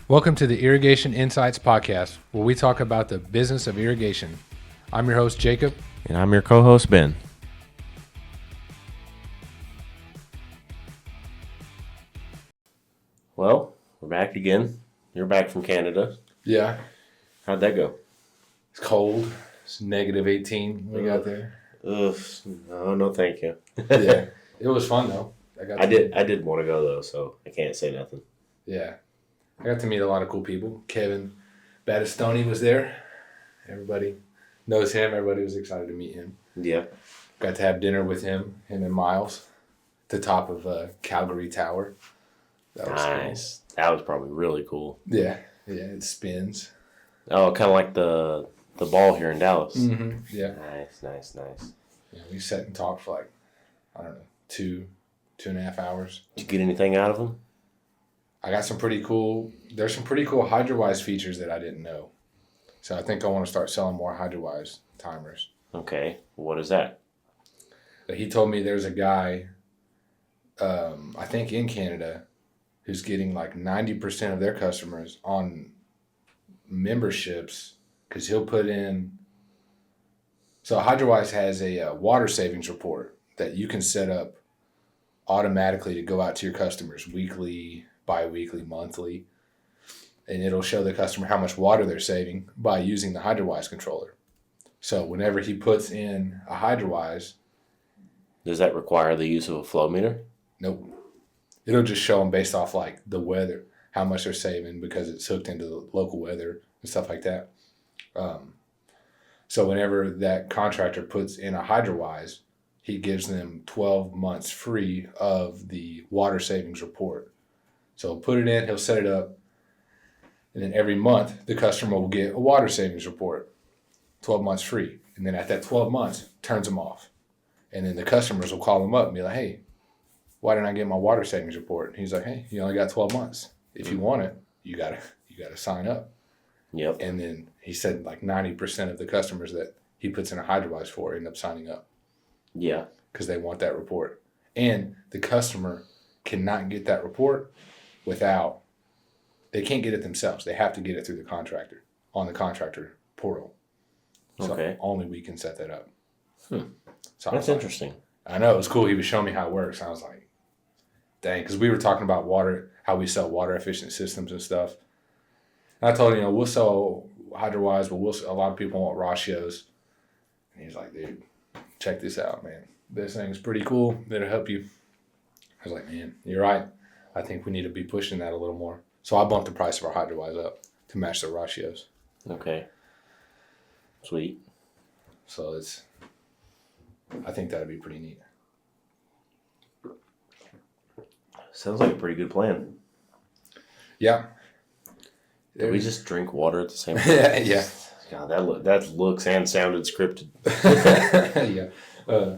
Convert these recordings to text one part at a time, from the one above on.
Welcome to the Irrigation Insights Podcast, where we talk about the business of irrigation. I'm your host, Jacob. And I'm your co-host, Ben. Well, we're back again. You're back from Canada. Yeah. How'd that go? It's cold. It's negative 18 we got there. Ugh, no, thank you. Yeah. It was fun, though. I did want to go, though, so I can't say nothing. Yeah. I got to meet a lot of cool people. Kevin Battistoni was there. Everybody knows him. Everybody was excited to meet him. Yeah. Got to have dinner with him and Miles at the top of Calgary Tower. That was nice. Cool. That was probably really cool. Yeah. Yeah, it spins. Oh, kind of like the ball here in Dallas. Mm-hmm. Yeah. Nice. Yeah, we sat and talked for two and a half hours. Did you get anything out of them? I got there's some pretty cool HydroWise features that I didn't know. So I think I want to start selling more HydroWise timers. Okay. What is that? He told me there's a guy, I think in Canada, who's getting like 90% of their customers on memberships because he'll put in. So HydroWise has a water savings report that you can set up automatically to go out to your customers weekly, bi-weekly, monthly, and it'll show the customer how much water they're saving by using the HydroWise controller. So whenever he puts in a HydroWise... Does that require the use of a flow meter? Nope. It'll just show them based off like the weather, how much they're saving because it's hooked into the local weather and stuff like that. So whenever that contractor puts in a HydroWise, he gives them 12 months free of the water savings report. So he'll put it in, he'll set it up, and then every month the customer will get a water savings report, 12 months free. And then at that 12 months, turns them off. And then the customers will call him up and be like, hey, why didn't I get my water savings report? And he's like, hey, you only got 12 months. If you want it, you gotta sign up. Yep. And then he said like 90% of the customers that he puts in a HydroWise for end up signing up. Yeah. Because they want that report. And the customer cannot get that report they can't get it themselves. They have to get it through the contractor on the contractor portal. So okay. Only we can set that up. So that's interesting. I know, it was cool. He was showing me how it works. I was like, dang, because we were talking about water, how we sell water efficient systems and stuff. And I told him, we'll sell HydroWise, but a lot of people want ratios. And he's like, dude, check this out, man. This thing is pretty cool. It'll help you. I was like, man, you're right. I think we need to be pushing that a little more. So I bumped the price of our HydroWise up to match the ratios. Okay. Sweet. So I think that'd be pretty neat. Sounds like a pretty good plan. Yeah. Did we just drink water at the same time? Yeah. God, that looks and sounded scripted. Yeah.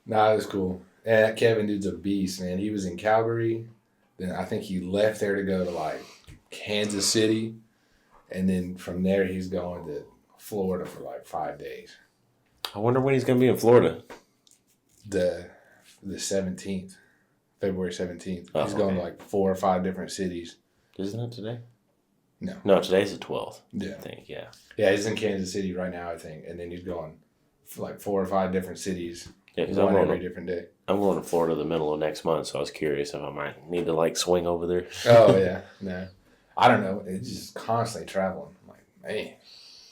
Nah, it was cool. And that Kevin dude's a beast, man. He was in Calgary. Then I think he left there to go to like Kansas City. And then from there, he's going to Florida for like 5 days. I wonder when he's going to be in Florida. The 17th. February 17th. Oh, he's going to like 4 or 5 different cities. Isn't it today? No, today's the 12th. Yeah. I think, yeah. Yeah, he's in Kansas City right now, I think. And then he's going for like 4 or 5 different cities. Yeah, because one every different day. I'm going to Florida the middle of next month, so I was curious if I might need to like swing over there. Oh, yeah. No. I don't know. It's just constantly traveling. I'm like, man,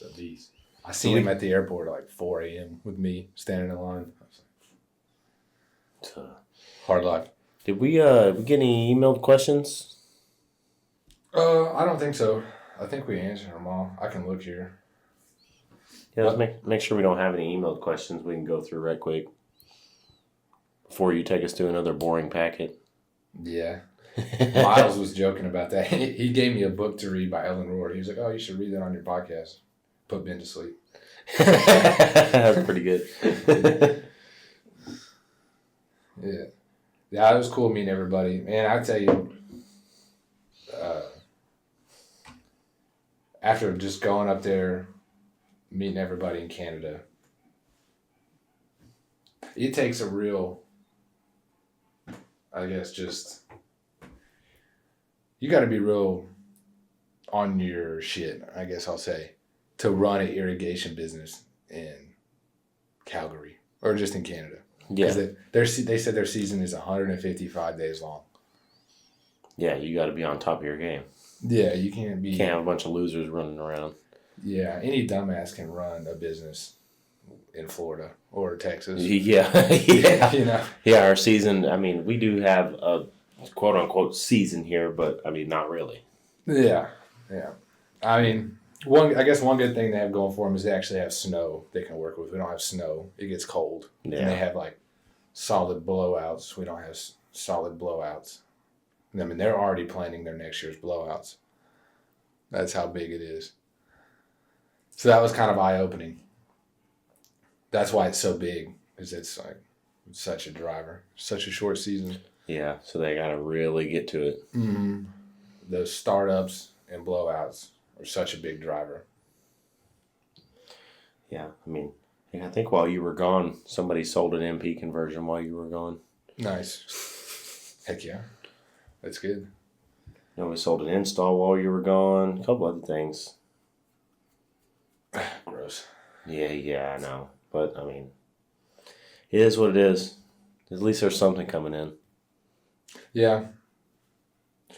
the beast. I seen him at the airport at like 4 a.m. with me standing in line. I was like, hard life. Did we get any emailed questions? I don't think so. I think we answered them all. I can look here. Yeah, let's make sure we don't have any emailed questions we can go through right quick before you take us to another boring packet. Yeah. Miles was joking about that. He gave me a book to read by Ellen Rohr. He was like, oh, you should read that on your podcast. Put Ben to sleep. That's pretty good. Yeah. Yeah, it was cool meeting everybody. Man, I tell you, after just going up there, meeting everybody in Canada, it takes a real, I guess, just, you got to be real on your shit, I guess I'll say, to run an irrigation business in Calgary or just in Canada. Yeah. Because they said their season is 155 days long. Yeah, you got to be on top of your game. Yeah, you can't be. Can't have a bunch of losers running around. Yeah, any dumbass can run a business in Florida or Texas. Yeah, yeah. You know? Yeah, our season, I mean, we do have a quote-unquote season here, but, I mean, not really. Yeah, yeah. I mean, I guess one good thing they have going for them is they actually have snow they can work with. We don't have snow. It gets cold. Yeah. And they have, like, solid blowouts. We don't have solid blowouts. I mean, they're already planning their next year's blowouts. That's how big it is. So that was kind of eye-opening. That's why it's so big, because it's like such a driver, such a short season. Yeah, so they got to really get to it. Mm-hmm. Those startups and blowouts are such a big driver. Yeah, I mean, I think while you were gone, somebody sold an MP conversion while you were gone. Nice. Heck yeah. That's good. You know, we sold an install while you were gone. A couple other things. Gross. Yeah, I know. But, I mean, it is what it is. At least there's something coming in. Yeah.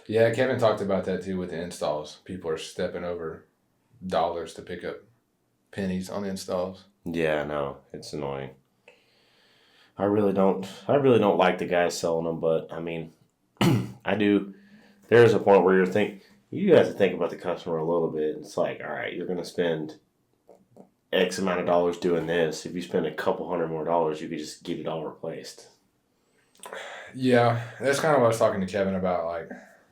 Yeah, Kevin talked about that too with the installs. People are stepping over dollars to pick up pennies on installs. Yeah, I know. It's annoying. I really don't like the guys selling them, but, I mean, I do. There's a point where you have to think about the customer a little bit. It's like, all right, you're going to spend X amount of dollars doing this. If you spend a couple $100 more, you could just get it all replaced. Yeah, that's kind of what I was talking to Kevin about. Like,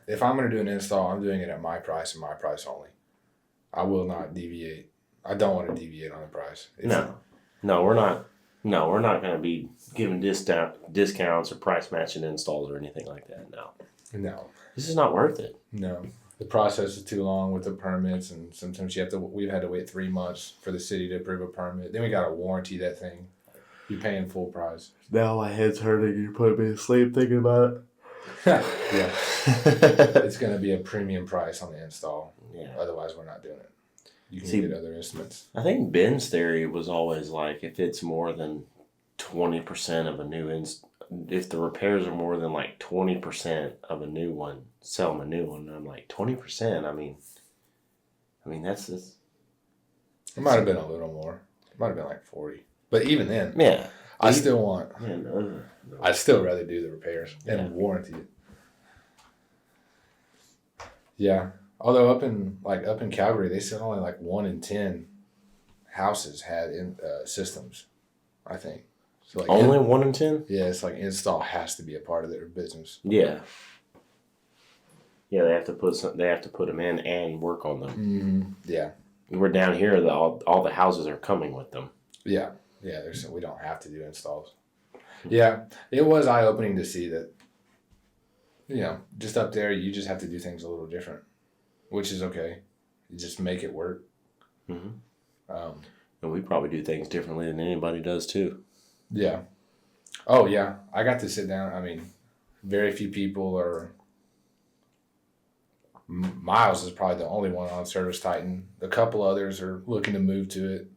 if I'm going to do an install, I'm doing it at my price and my price only. I will not deviate. I don't want to deviate on the price. No, we're not going to be giving discounts or price matching installs or anything like that. No. This is not worth it. No. The process is too long with the permits, and sometimes we've had to wait 3 months for the city to approve a permit. Then we got to warranty that thing. You're paying full price. Now my head's hurting. You put me to sleep thinking about it. Yeah. It's going to be a premium price on the install. Yeah. Otherwise, we're not doing it. You can get other estimates. I think Ben's theory was always like, if it's more than 20% of a new if the repairs are more than like 20% of a new one, sell them a new one. And I'm like, 20%? I mean, that's just... It might have been a little more. It might have been like 40. But even then, yeah, I still want... Yeah, no. I'd still rather do the repairs and warranty it. Yeah. Although up in Calgary, they said only like 1 in 10 houses had systems, I think. So like only 1 in 10? Yeah, it's like install has to be a part of their business. Yeah. Yeah, they have to put them in and work on them. Mm-hmm. Yeah. We're down here. All the houses are coming with them. Yeah. Yeah. We don't have to do installs. Yeah, it was eye opening to see that. You know, just up there, you just have to do things a little different, which is okay. You just make it work. Mm-hmm. And we probably do things differently than anybody does too. Yeah. Oh yeah, I got to sit down. I mean, very few people are. Miles is probably the only one on Service Titan. A couple others are looking to move to it.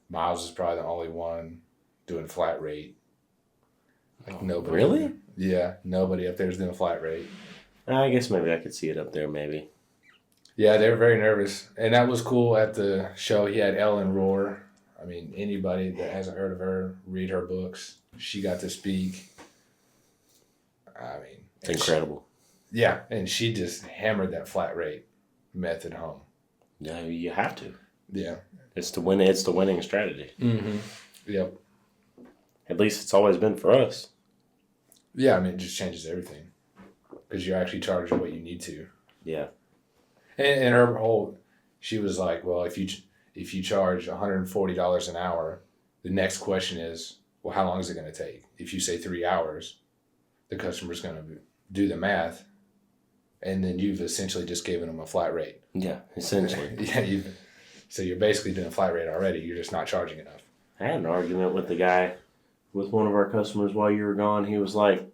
Miles is probably the only one doing flat rate. Like nobody. Really? Yeah, nobody up there is doing flat rate. I guess maybe I could see it up there, maybe. Yeah, they were very nervous. And that was cool at the show. He had Ellen Rohr. I mean, anybody that hasn't heard of her, read her books. She got to speak. I mean, it's incredible. Yeah, and she just hammered that flat rate method home. Yeah, you have to. Yeah. It's the winning strategy. Mm-hmm. Yep. At least it's always been for us. Yeah, I mean, it just changes everything. Because you're actually charging what you need to. Yeah. And her whole, she was like, well, if you charge $140 an hour, the next question is, well, how long is it going to take? If you say 3 hours, the customer's going to do the math, and then you've essentially just given them a flat rate. Yeah, essentially. Yeah, so you're basically doing a flat rate already. You're just not charging enough. I had an argument with the guy, with one of our customers while you were gone. He was like,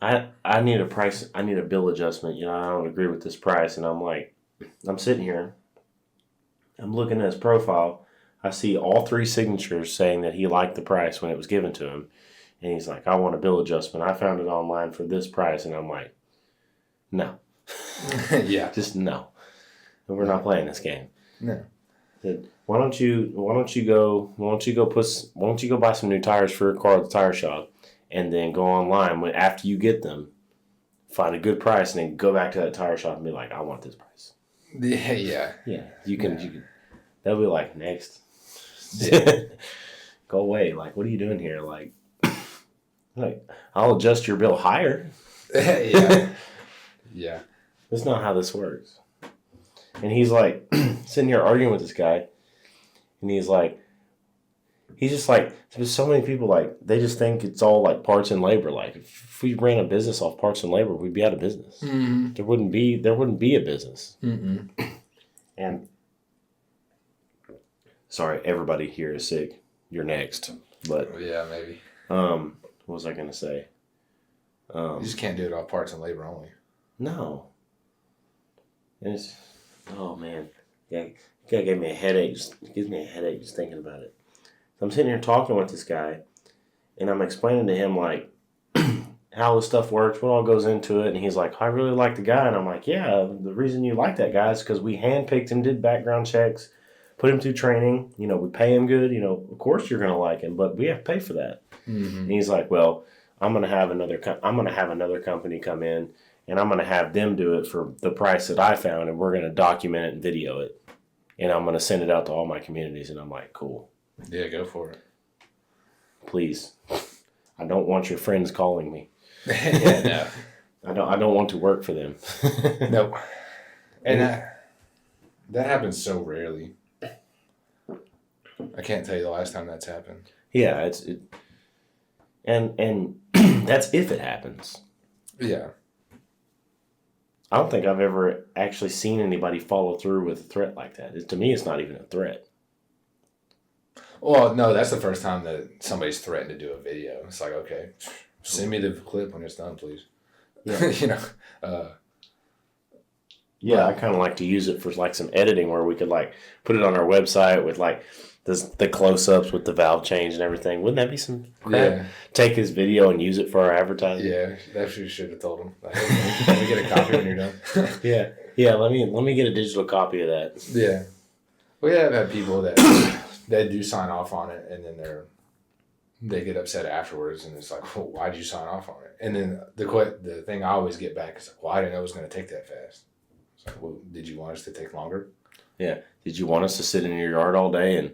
I need a bill adjustment. You know, I don't agree with this price. And I'm like, I'm sitting here. I'm looking at his profile. I see all 3 signatures saying that he liked the price when it was given to him. And he's like, I want a bill adjustment. I found it online for this price. And I'm like, no. Yeah. Just no. We're not playing this game. No. Why don't you go buy some new tires for your car at the tire shop, and then go online after you get them, find a good price, and then go back to that tire shop and be like, I want this price. Yeah. You can. They'll be like, next. Yeah. Go away. Like, what are you doing here? Like, I'll adjust your bill higher. Yeah. Yeah. That's not how this works. And he's like sitting here arguing with this guy, and he's just like, there's so many people, like, they just think it's all like parts and labor. Like, if we ran a business off parts and labor, we'd be out of business. Mm-hmm. There wouldn't be a business. Mm-mm. And sorry, everybody here is sick. You're next. But yeah, maybe. what was I gonna say? You just can't do it off parts and labor only. No. And it's, oh man, yeah, it gave me a headache. It gives me a headache just thinking about it. So I'm sitting here talking with this guy, and I'm explaining to him like how this stuff works, what all goes into it, and he's like, I really like the guy, and I'm like, yeah, the reason you like that guy is because we handpicked him, did background checks, put him through training. You know, we pay him good. You know, of course you're gonna like him, but we have to pay for that. Mm-hmm. And he's like, well, I'm gonna have another company come in, and I'm gonna have them do it for the price that I found, and we're gonna document it and video it, and I'm gonna send it out to all my communities. And I'm like, cool. Yeah, go for it. Please, I don't want your friends calling me. Yeah, no. I don't want to work for them. Nope. And that happens so rarely. I can't tell you the last time that's happened. Yeah, and that's if it happens. Yeah. I don't think I've ever actually seen anybody follow through with a threat like that. To me, it's not even a threat. Well, no, that's the first time that somebody's threatened to do a video. It's like, okay, send me the clip when it's done, please. Yeah. You know. Yeah, I kind of like to use it for like some editing where we could like put it on our website with like the close-ups with the valve change and everything. Wouldn't that be some crap? Yeah. Take his video and use it for our advertising. Yeah, that's what you should have told him. Like, hey, let me get a copy when you're done. Yeah. Let me get a digital copy of that. Yeah. We have had people that do sign off on it, and then they get upset afterwards, and it's like, well, why did you sign off on it? And then the thing I always get back is like, well, I didn't know it was going to take that fast. It's like, well, did you want us to take longer? Yeah. Did you want us to sit in your yard all day? And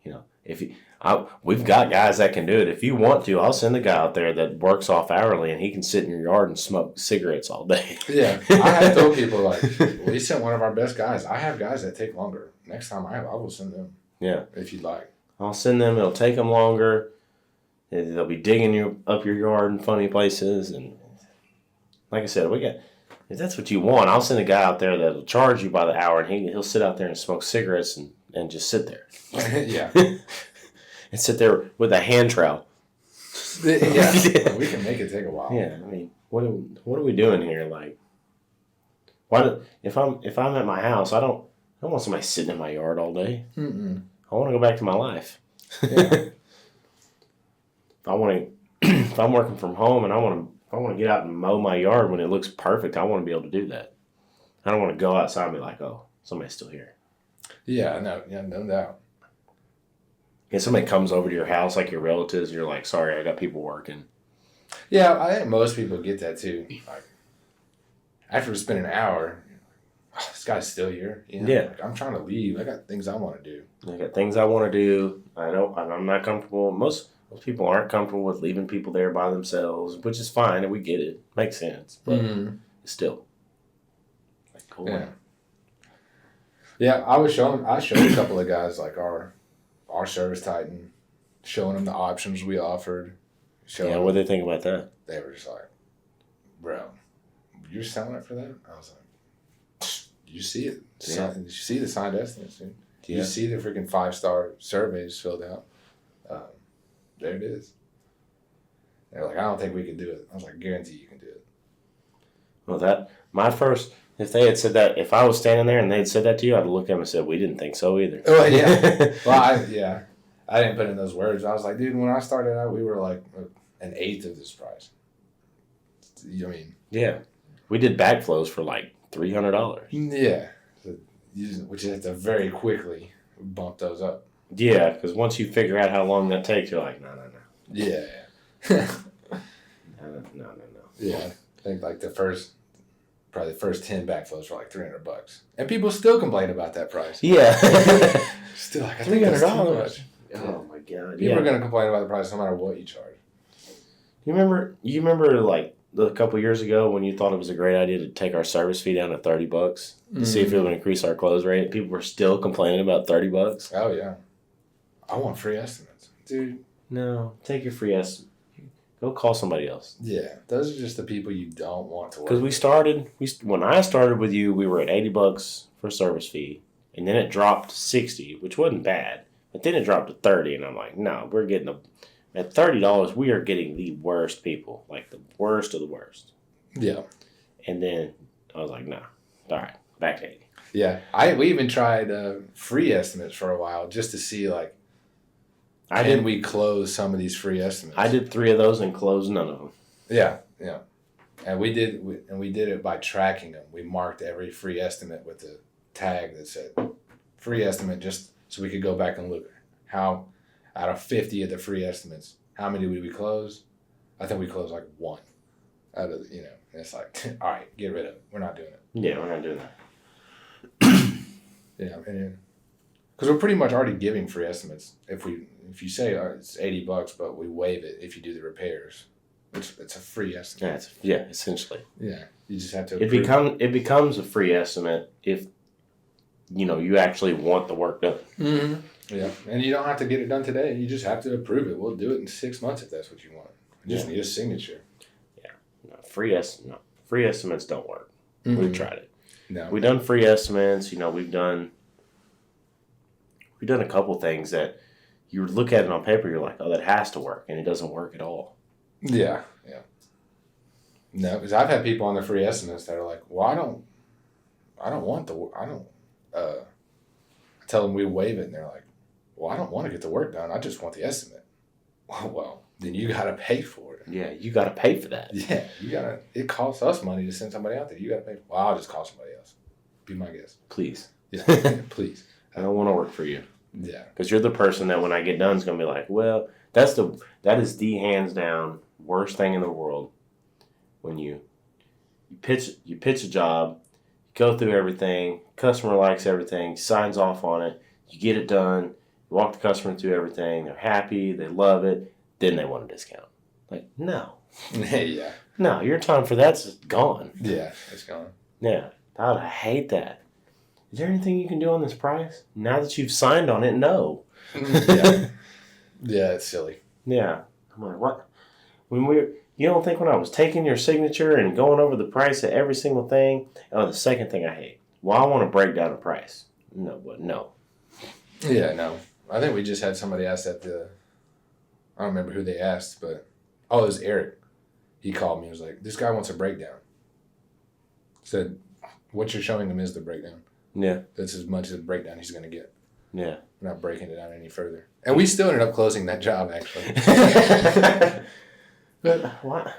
you know, we've got guys that can do it. If you want to, I'll send a guy out there that works off hourly, and he can sit in your yard and smoke cigarettes all day. Yeah, I have told people like, we sent one of our best guys. I have guys that take longer. Next time I will send them. Yeah, if you'd like. I'll send them. It'll take them longer. They'll be digging up your yard in funny places, and like I said, if that's what you want, I'll send a guy out there that'll charge you by the hour, and he'll sit out there and smoke cigarettes and just sit there. Yeah. And sit there with a hand trowel. Yeah. We can make it take a while. Yeah, I mean, what are we doing here? Like, if I'm at my house, I don't want somebody sitting in my yard all day. Mm-mm. I want to go back to my life. Yeah. If I'm working from home and I want to get out and mow my yard when it looks perfect, I want to be able to do that. I don't want to go outside and be like, oh, somebody's still here. Yeah, no doubt. And somebody comes over to your house, like your relatives, and you're like, sorry, I got people working. Yeah, I think most people get that too. Like, after we spend an hour, oh, this guy's still here. You know? Yeah. Like, I'm trying to leave. I got things I want to do. I got things I want to do. I'm not comfortable. Most people aren't comfortable with leaving people there by themselves, which is fine, and we get it. Makes sense. But still. Like, cool. Yeah. Yeah, I showed a couple of guys like our Service Titan, showing them the options we offered. Yeah, what do they think about that? They were just like, bro, you're selling it for that? I was like, you see it. Yeah. You see the signed estimates, dude. Yeah. You see the freaking 5-star surveys filled out. There it is. They're like, I don't think we can do it. I was like, guarantee you can do it. Well, my first If they had said that, if I was standing there and they had said that to you, I'd look at them and said, "We didn't think so either." Oh yeah. Well, I didn't put in those words. I was like, dude, when I started out, we were like an eighth of this price. I mean, yeah, we did backflows for like $300. yeah, which you have to very quickly bump those up. Yeah, because once you figure out how long that takes, you're like, no. Yeah. No. Yeah, I think like probably the first 10 backflows were like $300, and people still complain about that price. Yeah, Still like $300. Oh my god! People are gonna complain about the price no matter what you charge. You remember like a couple years ago when you thought it was a great idea to take our service fee down to $30 to see if it would increase our close rate? People were still complaining about $30. Oh yeah, I want free estimates, dude. No, take your free estimate. Go call somebody else. Yeah, those are just the people you don't want to work. Because when I started with you, we were at $80 for service fee, and then it dropped to $60, which wasn't bad. But then it dropped to $30, and I'm like, no, we're getting at $30, we are getting the worst people, like the worst of the worst. Yeah. And then I was like, no, all right, back to 80. Yeah, we even tried free estimates for a while just to see like, can we close some of these free estimates? I did 3 of those and closed none of them. Yeah, and we did it by tracking them. We marked every free estimate with the tag that said free estimate, just so we could go back and look how out of 50 of the free estimates, how many did we close? I think we closed like 1 out of and it's like, all right, get rid of it. We're not doing it. Yeah, we're not doing that. Yeah, and because we're pretty much already giving free estimates. If you say it's $80, but we waive it if you do the repairs, it's a free estimate. Yeah, essentially. Yeah, you just have to. It becomes a free estimate if you actually want the work done. Mm-hmm. Yeah, and you don't have to get it done today. You just have to approve it. We'll do it in 6 months if that's what you want. You just need a signature. Yeah, no, free estimates don't work. Mm-hmm. We've tried it. No, we've done free estimates. We've done a couple things that you look at it on paper, you're like, oh, that has to work, and it doesn't work at all. Yeah. No, because I've had people on the free estimates that are like, well, I tell them we waive it, and they're like, well, I don't want to get the work done. I just want the estimate. Well, then you got to pay for it. Yeah, you got to pay for that. Yeah, it costs us money to send somebody out there. You got to pay. Well, I'll just call somebody else. Be my guest. Please. Yeah, please. I don't want to work for you. Yeah. Because you're the person that when I get done is going to be like, well, that is the hands down worst thing in the world. When you pitch a job, you go through everything, customer likes everything, signs off on it, you get it done, you walk the customer through everything, they're happy, they love it, then they want a discount. Like, no. Yeah. No, your time for that's gone. Yeah, it's gone. Yeah. I hate that. Is there anything you can do on this price? Now that you've signed on it, no. Yeah. Yeah, it's silly. Yeah. I'm like, what? You don't think when I was taking your signature and going over the price of every single thing? Oh, the second thing I hate. Well, I want to break down the price. No, but no. Yeah, no. I think we just had somebody ask that I don't remember who they asked, but it was Eric. He called me and was like, this guy wants a breakdown. Said, what you're showing him is the breakdown. Yeah. That's as much as a breakdown he's going to get. Yeah. We're not breaking it down any further. And we still ended up closing that job, actually. But what?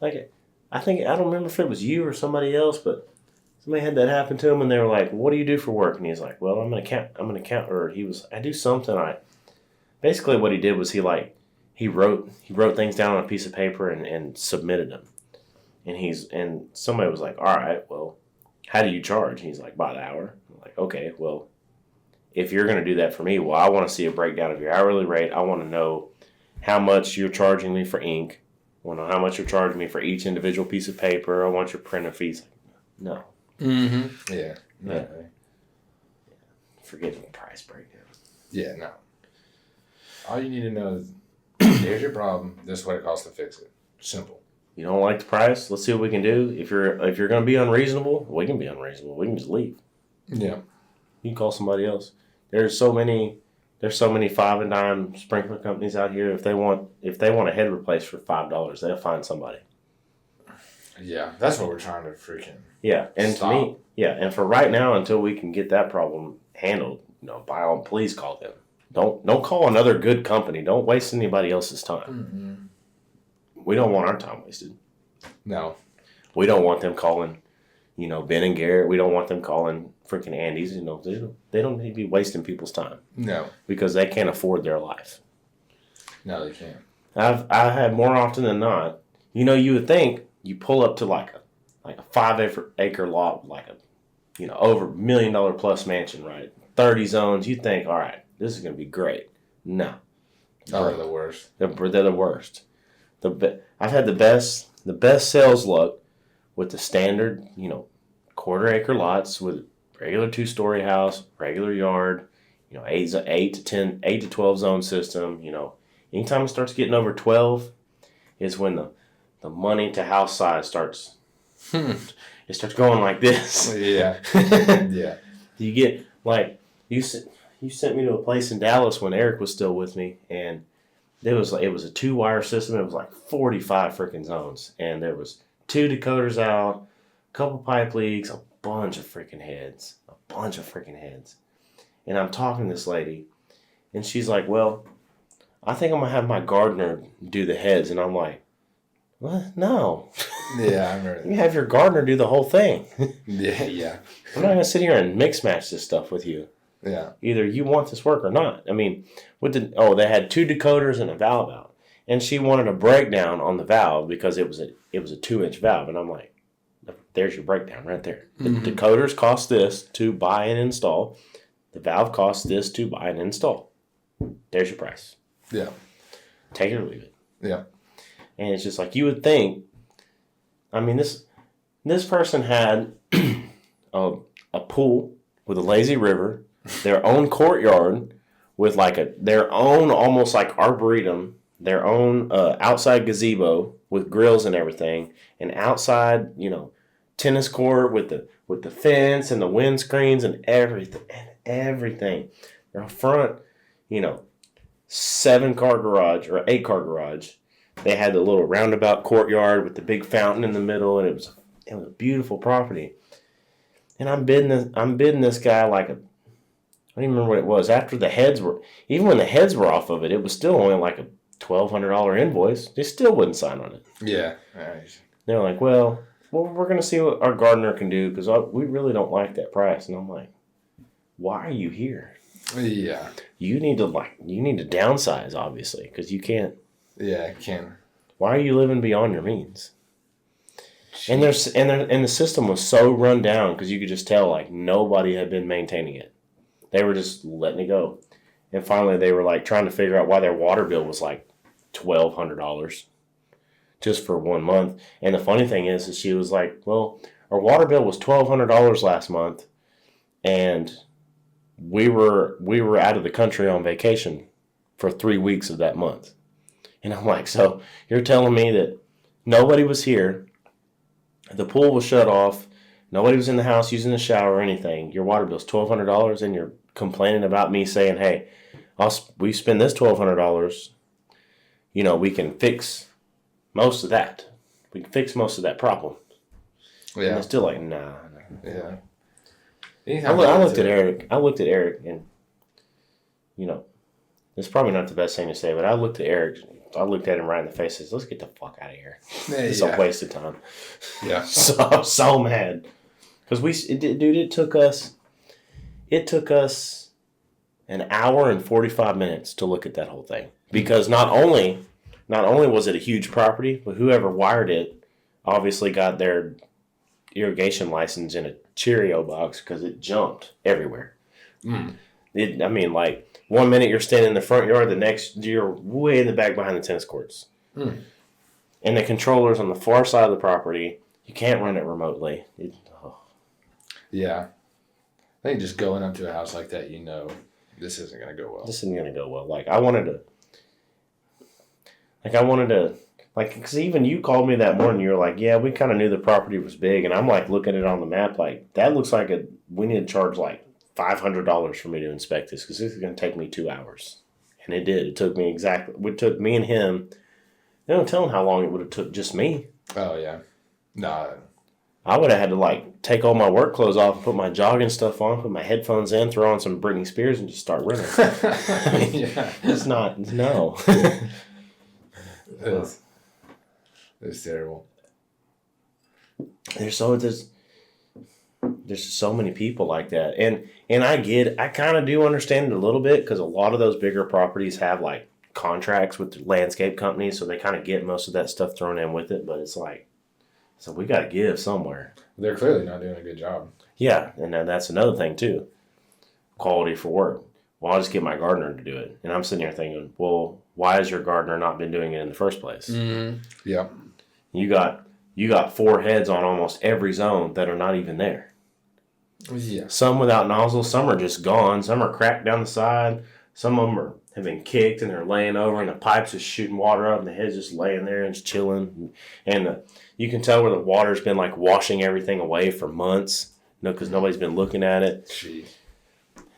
Like, I don't remember if it was you or somebody else, but somebody had that happen to him, and they were like, "What do you do for work?" And he's like, "Well, I'm an accountant." Or I do something. Basically what he did was he wrote things down on a piece of paper and submitted them. And somebody was like, "All right, well, how do you charge?" And he's like, "By the hour." I'm like, "Okay, well, if you're going to do that for me, well, I want to see a breakdown of your hourly rate. I want to know how much you're charging me for ink. I want to know how much you're charging me for each individual piece of paper. I want your printer fees." No. Mm-hmm. Yeah. No. Yeah. Forget the price breakdown. Yeah, no. All you need to know is, here's your problem. This is what it costs to fix it. Simple. You don't like the price? Let's see what we can do. If you're going to be unreasonable, we can be unreasonable. We can just leave. Yeah. You can call somebody else. There's so many 5 and dime sprinkler companies out here. If they want a head replaced for $5, they'll find somebody. Yeah, that's what we're trying to freaking Yeah, and stop. to me, yeah, and for right now, until we can get that problem handled, by all, please call them. Don't call another good company. Don't waste anybody else's time. We don't want our time wasted. No. We don't want them calling, Ben and Garrett. We don't want them calling freaking Andy's. They don't need to be wasting people's time. No. Because they can't afford their life. No, they can't. I had more often than not. You would think you pull up to like a 5 acre lot, like a over $1 million plus mansion, right? 30 zones. You think, all right, this is gonna be great. No. Oh, they're the worst. They're the worst. I've had the best sales luck with the standard, 1/4 acre lots with regular 2-story house, regular yard, 8 to 12 zone system. Anytime it starts getting over 12 is when the money to house size starts. It starts going like this. Yeah. Yeah. You get like you sent me to a place in Dallas when Eric was still with me, and it was a 2-wire system. It was like 45 freaking zones, and there was 2 decoders out, a couple pipe leaks, a bunch of freaking heads, And I'm talking to this lady, and she's like, "Well, I think I'm gonna have my gardener do the heads," and I'm like, "What? No." Yeah, I remember that. You have your gardener do the whole thing. Yeah. I'm not gonna sit here and mix match this stuff with you. Yeah. Either you want this work or not. I mean, they had 2 decoders and a valve out, and she wanted a breakdown on the valve because it was a 2-inch valve, and I'm like, there's your breakdown right there. The decoders cost this to buy and install. The valve costs this to buy and install. There's your price. Yeah. Take it or leave it. Yeah. And it's just like you would think. I mean, this person had a pool with a lazy river, their own courtyard with their own almost like arboretum, their own outside gazebo with grills and everything, and outside tennis court with the fence and the windscreens and everything. Their front 7-car garage or 8-car garage. They had the little roundabout courtyard with the big fountain in the middle, and it was a beautiful property. And I'm bidding this guy I don't even remember what it was. After the heads even when the heads were off of it, it was still only like a $1,200 invoice. They still wouldn't sign on it. Yeah. Right. They're like, well, we're gonna see what our gardener can do because we really don't like that price. And I'm like, why are you here? Yeah. You need to downsize, obviously, because you can't. Yeah, I can. Why are you living beyond your means? And the system was so run down because you could just tell nobody had been maintaining it. They were just letting it go, and finally they were trying to figure out why their water bill was $1,200 just for 1 month. And the funny thing is she was like, "Well, our water bill was $1,200 last month, and we were out of the country on vacation for 3 weeks of that month." And I'm like, so you're telling me that nobody was here, the pool was shut off, nobody was in the house using the shower or anything, your water bill's $1,200, and you're complaining about me saying, hey, we spend this $1,200, we can fix most of that. We can fix most of that problem. Yeah. And they're still like, nah. Yeah. I looked at Eric, and, it's probably not the best thing to say, but I looked at Eric. I looked at him right in the face and said, let's get the fuck out of here. It's a waste of time. Yeah. So mad. Because it took us an hour and 45 minutes to look at that whole thing. Because not only was it a huge property, but whoever wired it obviously got their irrigation license in a Cheerio box because it jumped everywhere. 1 minute you're standing in the front yard, the next you're way in the back behind the tennis courts. And the controller's on the far side of the property. You can't run it remotely. Yeah. I think just going up to a house like that, this isn't going to go well. This isn't going to go well. I wanted to, because even you called me that morning, you were like, yeah, we kind of knew the property was big. And I'm looking at it on the map, that looks like we need to charge $500 for me to inspect this because this is going to take me 2 hours. And it did. It took me and him. They don't tell him how long it would have took just me. Oh, yeah. No. I would have had to like take all my work clothes off and put my jogging stuff on, put my headphones in, throw on some Britney Spears, and just start running. I mean, Yeah. it's not. No. It's terrible. There's so many people like that, and I kind of do understand it a little bit because a lot of those bigger properties have like contracts with landscape companies, so they kind of get most of that stuff thrown in with it. But it's like, so we got to give somewhere. They're clearly not doing a good job. Yeah, and then that's another thing too. Quality for work. Well, I'll just get my gardener to do it, and I'm sitting here thinking, well, why has your gardener not been doing it in the first place? Mm-hmm. Yeah. You got 4 heads on almost every zone that are not even there. Yeah. Some without nozzles, some are just gone, some are cracked down the side, some of them have been kicked and they're laying over and the pipe's just shooting water up and the head's just laying there and just chilling. And you can tell where the water's been like washing everything away for months, because nobody's been looking at it. Jeez.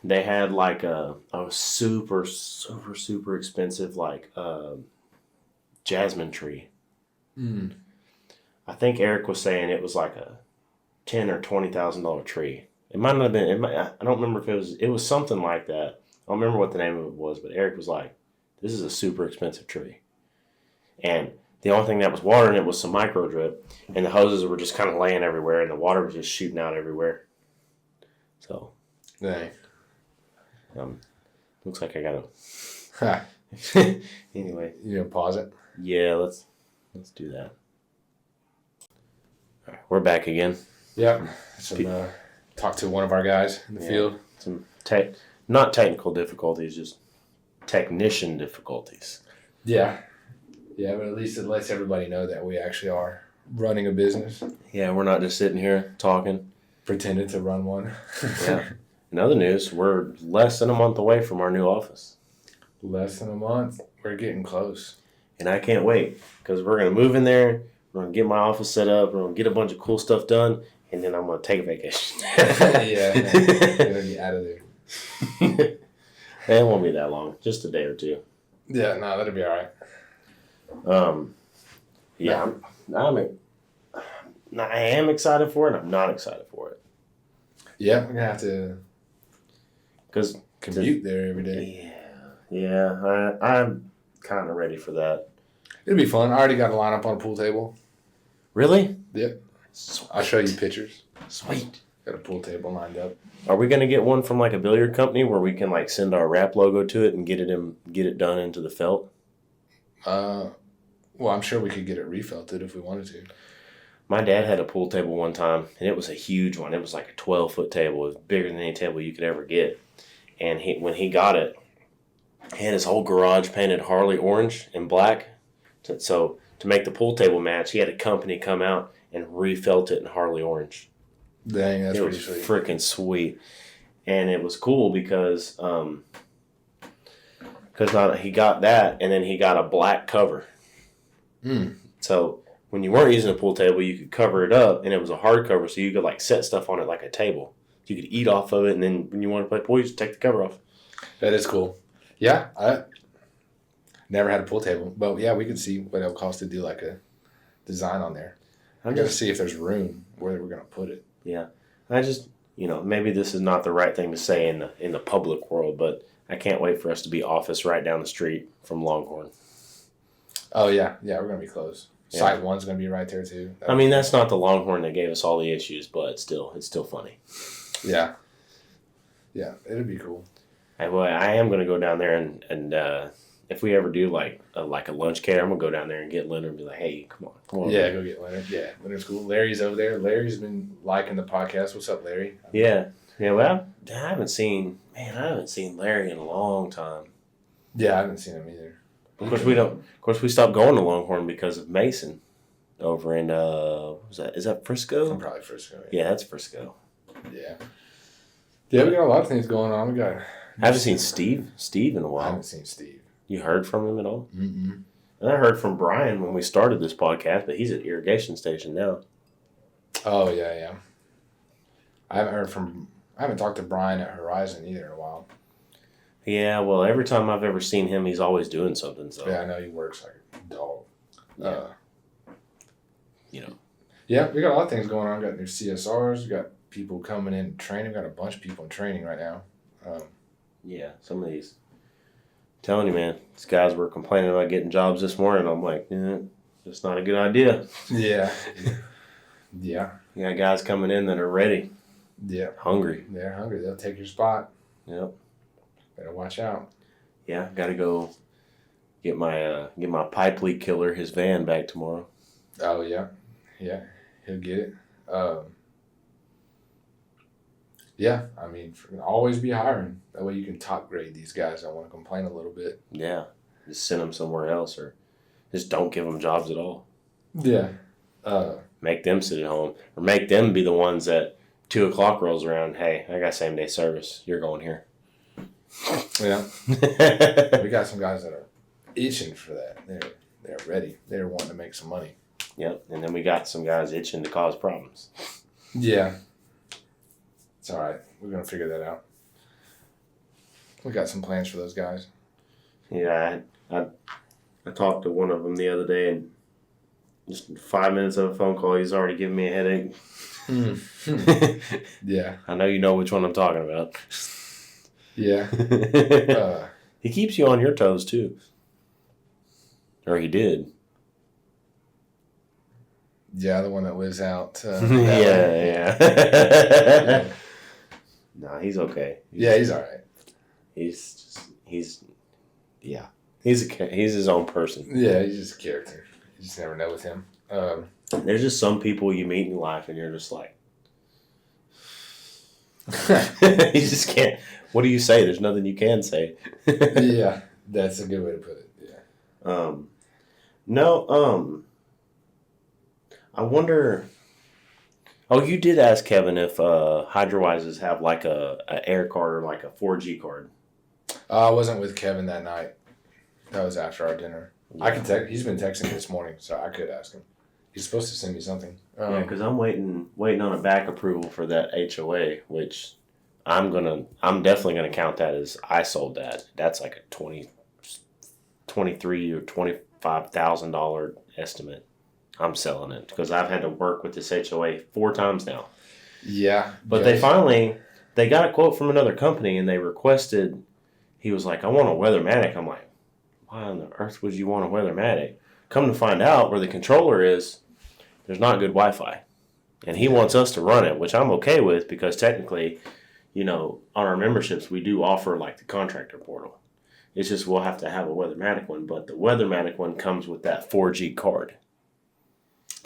They had like a super, super, super expensive like jasmine tree. Mm. I think Eric was saying it was like a $10,000 or $20,000 tree. It might not have been. I don't remember if it was something like that. I don't remember what the name of it was, but Eric was like, "This is a super expensive tree," and the only thing that was watering it was some micro drip, and the hoses were just kind of laying everywhere, and the water was just shooting out everywhere. So, Dang. looks like I gotta. Anyway, You gonna pause it? yeah, let's do that. All right, we're back again. Yep. Talk to one of our guys in the field. Some not technical difficulties, just technician difficulties. Yeah. Yeah, but at least it lets everybody know that we actually are running a business. Yeah, we're not just sitting here talking. Pretending to run one. Yeah. In other news, we're less than a month away from our new office. Less than a month. We're getting close. And I can't wait because we're going to move in there. We're going to get my office set up. We're going to get a bunch of cool stuff done. And then I'm going to take a vacation. Yeah. You're going to be out of there. It won't be that long. Just a day or two. Yeah, no, that'll be all right. Yeah, I am excited for it. I'm not excited for it. Yeah, we're going to have to Because commute there every day. Yeah, I'm kind of ready for that. It'll be fun. I already got a lineup on a pool table. Really? Yep. Sweet. I'll show you pictures. Sweet. Got a pool table lined up. Are we gonna get one from like a billiard company where we can like send our wrap logo to it and get it done into the felt? Well, I'm sure we could get it refelted if we wanted to. My dad had a pool table one time, and it was a huge one. It was like a 12-foot table. It was bigger than any table you could ever get. And when he got it, he had his whole garage painted Harley orange and black. So to make the pool table match, he had a company come out and refelt it in Harley orange. Dang, that's It pretty was sweet. freaking sweet. And it was cool because he got that, and then he got a black cover. Mm. So when you weren't using a pool table, you could cover it up, and it was a hard cover, so you could like set stuff on it like a table. You could eat off of it, and then when you want to play pool, you just take the cover off. That is cool. Yeah, I never had a pool table, but yeah, we could see what it'll cost to do like a design on there. I got to see if there's room where we're gonna put it. Yeah, I just maybe this is not the right thing to say in the public world, but I can't wait for us to be office right down the street from Longhorn. Oh yeah, we're gonna be close. Yeah. Site 1's gonna be right there too. I mean, that's not the Longhorn that gave us all the issues, but it's still funny. Yeah, it'll be cool. I am going to go down there and if we ever do like a lunch cater, I'm going to go down there and get Leonard and be like, hey, come on. Yeah, go get Leonard. Yeah, Leonard's cool. Larry's over there. Larry's been liking the podcast. What's up, Larry? Yeah. Well, I haven't seen Larry in a long time. Yeah, I haven't seen him either. Of course, we stopped going to Longhorn because of Mason over in what was that? Is that Frisco? I'm probably Frisco. Yeah, that's Frisco. Yeah, we got a lot of things going on. We got. I haven't seen Steve in a I while. haven't seen Steve. You heard from him at all? Mm-mm. And I heard from Brian when we started this podcast, but he's at Irrigation Station now. Oh yeah. I haven't talked to Brian at Horizon either in a while. Yeah, well, every time I've ever seen him, he's always doing something. So Yeah, I know he works like a dog. Yeah. Yeah, we got a lot of things going on. We got new CSRs. We got people coming in training. We got a bunch of people in training right now. Yeah, some of these. Telling you, man, these guys were complaining about getting jobs this morning. I'm like, it's not a good idea. Yeah. Yeah. You got guys coming in that are ready. Yeah. Hungry. They're hungry. They'll take your spot. Yep. Better watch out. Yeah, got to go get my pipe leak killer his van back tomorrow. Oh yeah, yeah, he'll get it. Yeah, I mean, always be hiring. That way you can top grade these guys that want to complain a little bit. Yeah, just send them somewhere else, or just don't give them jobs at all. Yeah. Make them sit at home, or make them be the ones that 2 o'clock rolls around. Hey, I got same day service. You're going here. Yeah. We got some guys that are itching for that. They're ready. They're wanting to make some money. Yep, and then we got some guys itching to cause problems. Yeah. It's all right. We're gonna figure that out. We got some plans for those guys. Yeah, I talked to one of them the other day, and just 5 minutes of a phone call, he's already giving me a headache. Yeah. I know you know which one I'm talking about. Yeah. He keeps you on your toes too, or he did. Yeah, the one that lives out. Yeah. No, he's okay. He's all right. He's his own person. Yeah, he's just a character. You just never know with him. There's just some people you meet in life and you're just like, you just can't. What do you say? There's nothing you can say. Yeah, that's a good way to put it. Yeah. I wonder. Oh, you did ask Kevin if Hydrowises have like a air card or like a 4G card. I wasn't with Kevin that night. That was after our dinner. I can text. He's been texting me this morning, so I could ask him. He's supposed to send me something. Yeah, because I'm waiting on a back approval for that HOA, which I'm definitely gonna count that as I sold that. That's like a $23,000 or $25,000 estimate. I'm selling it because I've had to work with this HOA 4 times now. Yeah, but they got a quote from another company and they requested. He was like, "I want a Weathermatic." I'm like, "Why on the earth would you want a Weathermatic?" Come to find out, where the controller is, there's not good Wi-Fi, and he wants us to run it, which I'm okay with because technically, on our memberships we do offer like the contractor portal. It's just we'll have to have a Weathermatic one, but the Weathermatic one comes with that 4G card.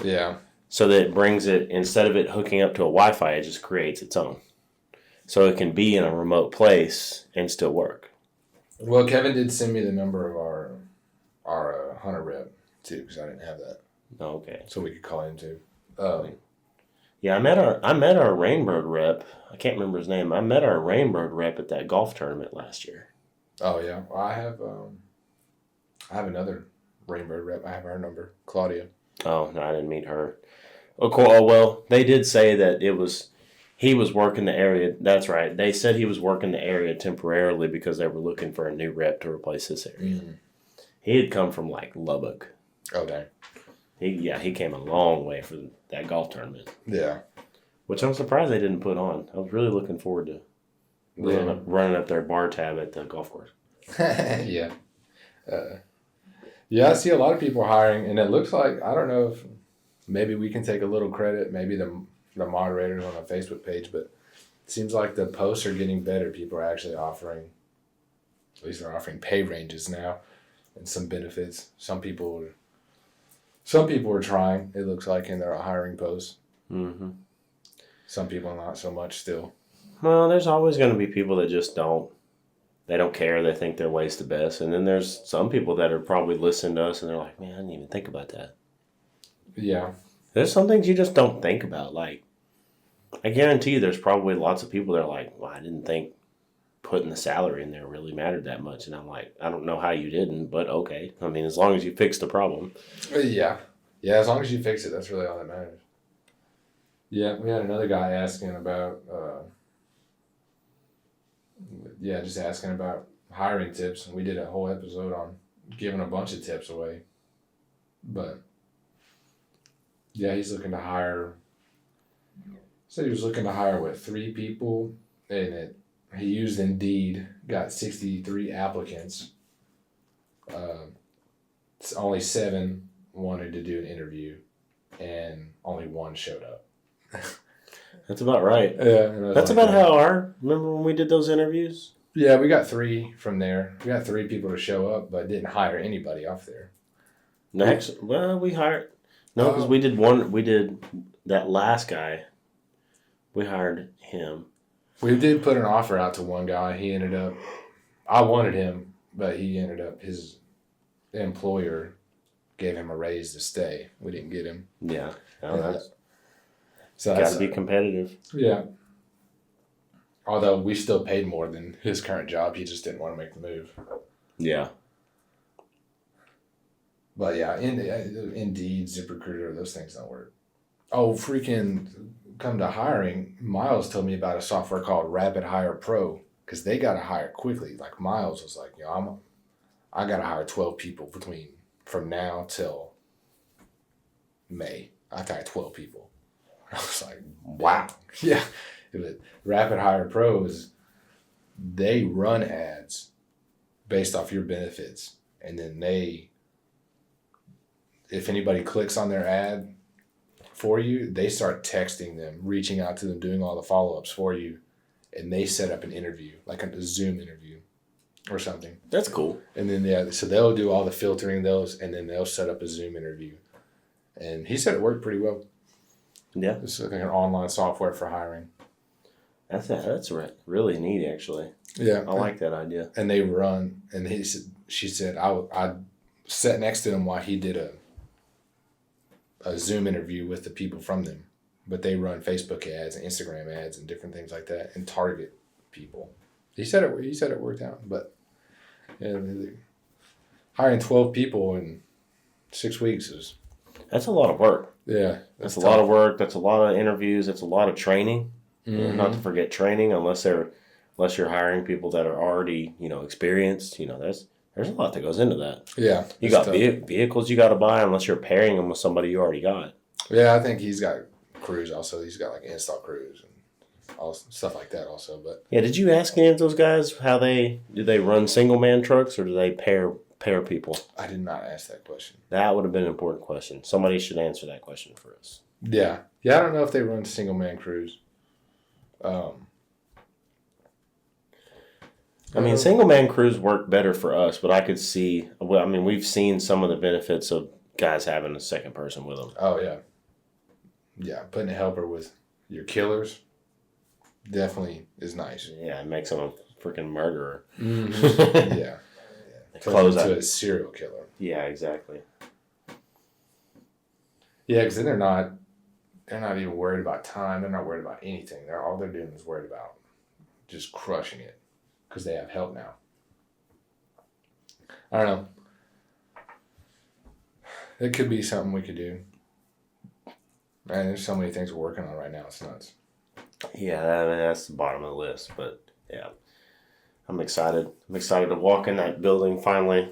Yeah. So that it brings it, instead of it hooking up to a Wi-Fi, it just creates its own. So it can be in a remote place and still work. Well, Kevin did send me the number of our hunter rep too, because I didn't have that. Oh, okay. So we could call him too. Yeah, I met our Rainbird rep. I can't remember his name. I met our Rainbird rep at that golf tournament last year. Oh yeah, well, I have another Rainbird rep. I have her number, Claudia. Oh no, I didn't meet her. Oh well, they did say that he was working the area. That's right. They said he was working the area temporarily because they were looking for a new rep to replace this area. Mm-hmm. He had come from like Lubbock. Oh dang. He came a long way for that golf tournament. Yeah. Which I'm surprised they didn't put on. I was really looking forward to running up their bar tab at the golf course. Yeah. Yeah, I see a lot of people hiring, and it looks like, I don't know if maybe we can take a little credit, maybe the moderators on the Facebook page, but it seems like the posts are getting better. People are actually offering, at least they're offering pay ranges now and some benefits. Some people are trying, it looks like, in their hiring posts. Mm-hmm. Some people not so much still. Well, there's always going to be people that just don't. They don't care. They think their way's the best. And then there's some people that are probably listening to us and they're like, man, I didn't even think about that. Yeah. There's some things you just don't think about. Like, I guarantee you there's probably lots of people that are like, well, I didn't think putting the salary in there really mattered that much. And I'm like, I don't know how you didn't, but okay. I mean, as long as you fix the problem. Yeah. Yeah, as long as you fix it, that's really all that matters. Yeah, we had another guy asking about... just asking about hiring tips. And we did a whole episode on giving a bunch of tips away. But Yeah, he's looking to hire. Said he was looking to hire 3 people, and he used Indeed, got 63 applicants. Only 7 wanted to do an interview, and only 1 showed up. That's about right. Yeah, that's about how remember when we did those interviews? Yeah, we got 3 from there. We got 3 people to show up, but didn't hire anybody off there. Next, we hired. No, because we did one. We did that last guy. We hired him. We did put an offer out to one guy. He ended up. I wanted him, but he ended up. His employer gave him a raise to stay. We didn't get him. Yeah, that's so got to be competitive. Yeah. Although we still paid more than his current job, he just didn't want to make the move. Yeah. But yeah, Indeed, ZipRecruiter, those things don't work. Oh, freaking come to hiring, Miles told me about a software called Rapid Hire Pro because they got to hire quickly. Like Miles was like, I got to hire 12 people from now till May. I have to hire 12 people. I was like, wow. Yeah. Rapid Hire Pro they run ads based off your benefits. And then if anybody clicks on their ad for you, they start texting them, reaching out to them, doing all the follow-ups for you. And they set up an interview, like a Zoom interview or something. That's cool. And then, so they'll do all the filtering and then they'll set up a Zoom interview. And he said it worked pretty well. Yeah. It's like an online software for hiring. That's really neat, actually. Yeah. I like that idea. And they run, and she said, I sat next to him while he did a Zoom interview with the people from them. But they run Facebook ads and Instagram ads and different things like that and target people. He said it worked out, but hiring 12 people in 6 weeks that's a lot of work. Yeah. That's a lot of work. That's a lot of interviews. That's a lot of training. Mm-hmm. Not to forget training, unless you're hiring people that are already, experienced. There's a lot that goes into that. Yeah. You got vehicles you got to buy unless you're pairing them with somebody you already got. Yeah, I think he's got crews also. He's got like install crews and all stuff like that also. But yeah, did you ask any of those guys do they run single man trucks or do they pair people? I did not ask that question. That would have been an important question. Somebody should answer that question for us. Yeah. I don't know if they run single man crews. Single man crews work better for us, but I could see. We've seen some of the benefits of guys having a second person with them. Oh yeah, yeah. Putting a helper with your killers definitely is nice. Yeah, it makes them a freaking murderer. Mm-hmm. Yeah. Close to a serial killer. Yeah, exactly. Yeah, because then they're not even worried about time. They're not worried about anything. All they're doing is worried about just crushing it because they have help now. I don't know. It could be something we could do. Man, there's so many things we're working on right now. It's nuts. Yeah, that's the bottom of the list. But yeah, I'm excited. I'm excited to walk in that building finally,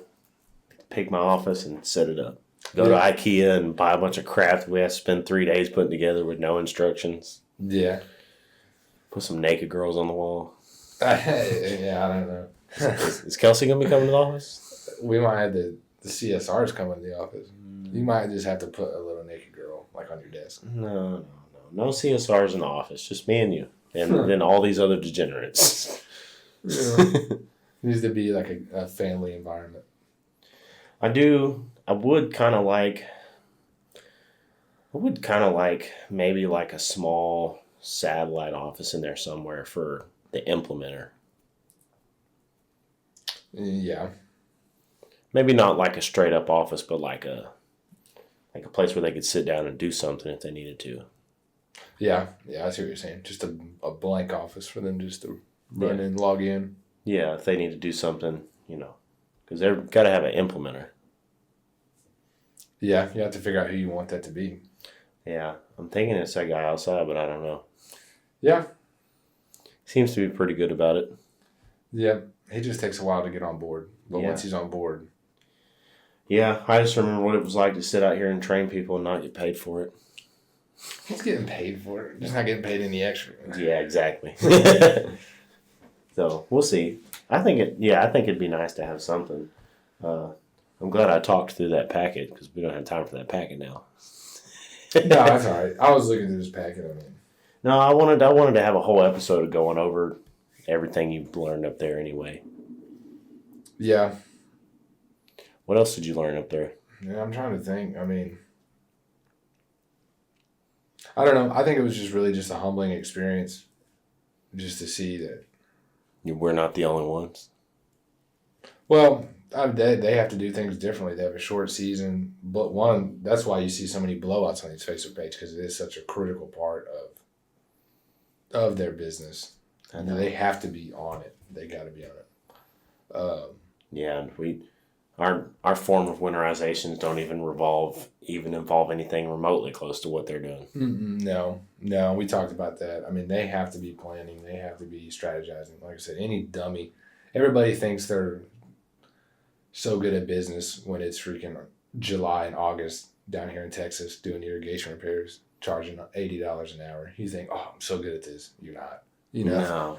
pick my office and set it up. Go to IKEA and buy a bunch of crap we have to spend 3 days putting together with no instructions. Yeah. Put some naked girls on the wall. Yeah, I don't know. Is Kelsey going to be coming to the office? We might have the CSRs coming to the office. You might just have to put a little naked girl like on your desk. No CSRs in the office. Just me and you. And then all these other degenerates. Yeah. Needs to be like a family environment. I would kind of like maybe like a small satellite office in there somewhere for the implementer. Yeah. Maybe not like a straight up office, but like a place where they could sit down and do something if they needed to. Yeah, I see what you're saying. Just a blank office for them just to run and log in. Yeah, if they need to do something, because they've got to have an implementer. Yeah, you have to figure out who you want that to be. Yeah, I'm thinking it's that guy outside, but I don't know. Yeah. Seems to be pretty good about it. Yeah, he just takes a while to get on board. But once he's on board. Yeah, I just remember what it was like to sit out here and train people and not get paid for it. He's getting paid for it. Just not getting paid any extra. Yeah, exactly. So we'll see. I think it'd be nice to have something. I'm glad I talked through that packet because we don't have time for that packet now. No, that's all right. I was looking through this packet. I mean, No, I wanted to have a whole episode of going over everything you've learned up there anyway. yeah. What else did you learn up there? Yeah, I'm trying to think. I mean, I don't know. I think it was just really just a humbling experience, just to see that. We're not the only ones. Well, they have to do things differently. They have a short season, but that's why you see so many blowouts on these Facebook page because it is such a critical part of their business. I know. They have to be on it. They got to be on it. Yeah, and our form of winterizations don't even involve anything remotely close to what they're doing. No, we talked about that. I mean, they have to be planning. They have to be strategizing. Like I said, any dummy, everybody thinks they're so good at business when it's freaking July and August down here in Texas doing irrigation repairs, charging $80 an hour. You think, oh, I'm so good at this. You're not. No.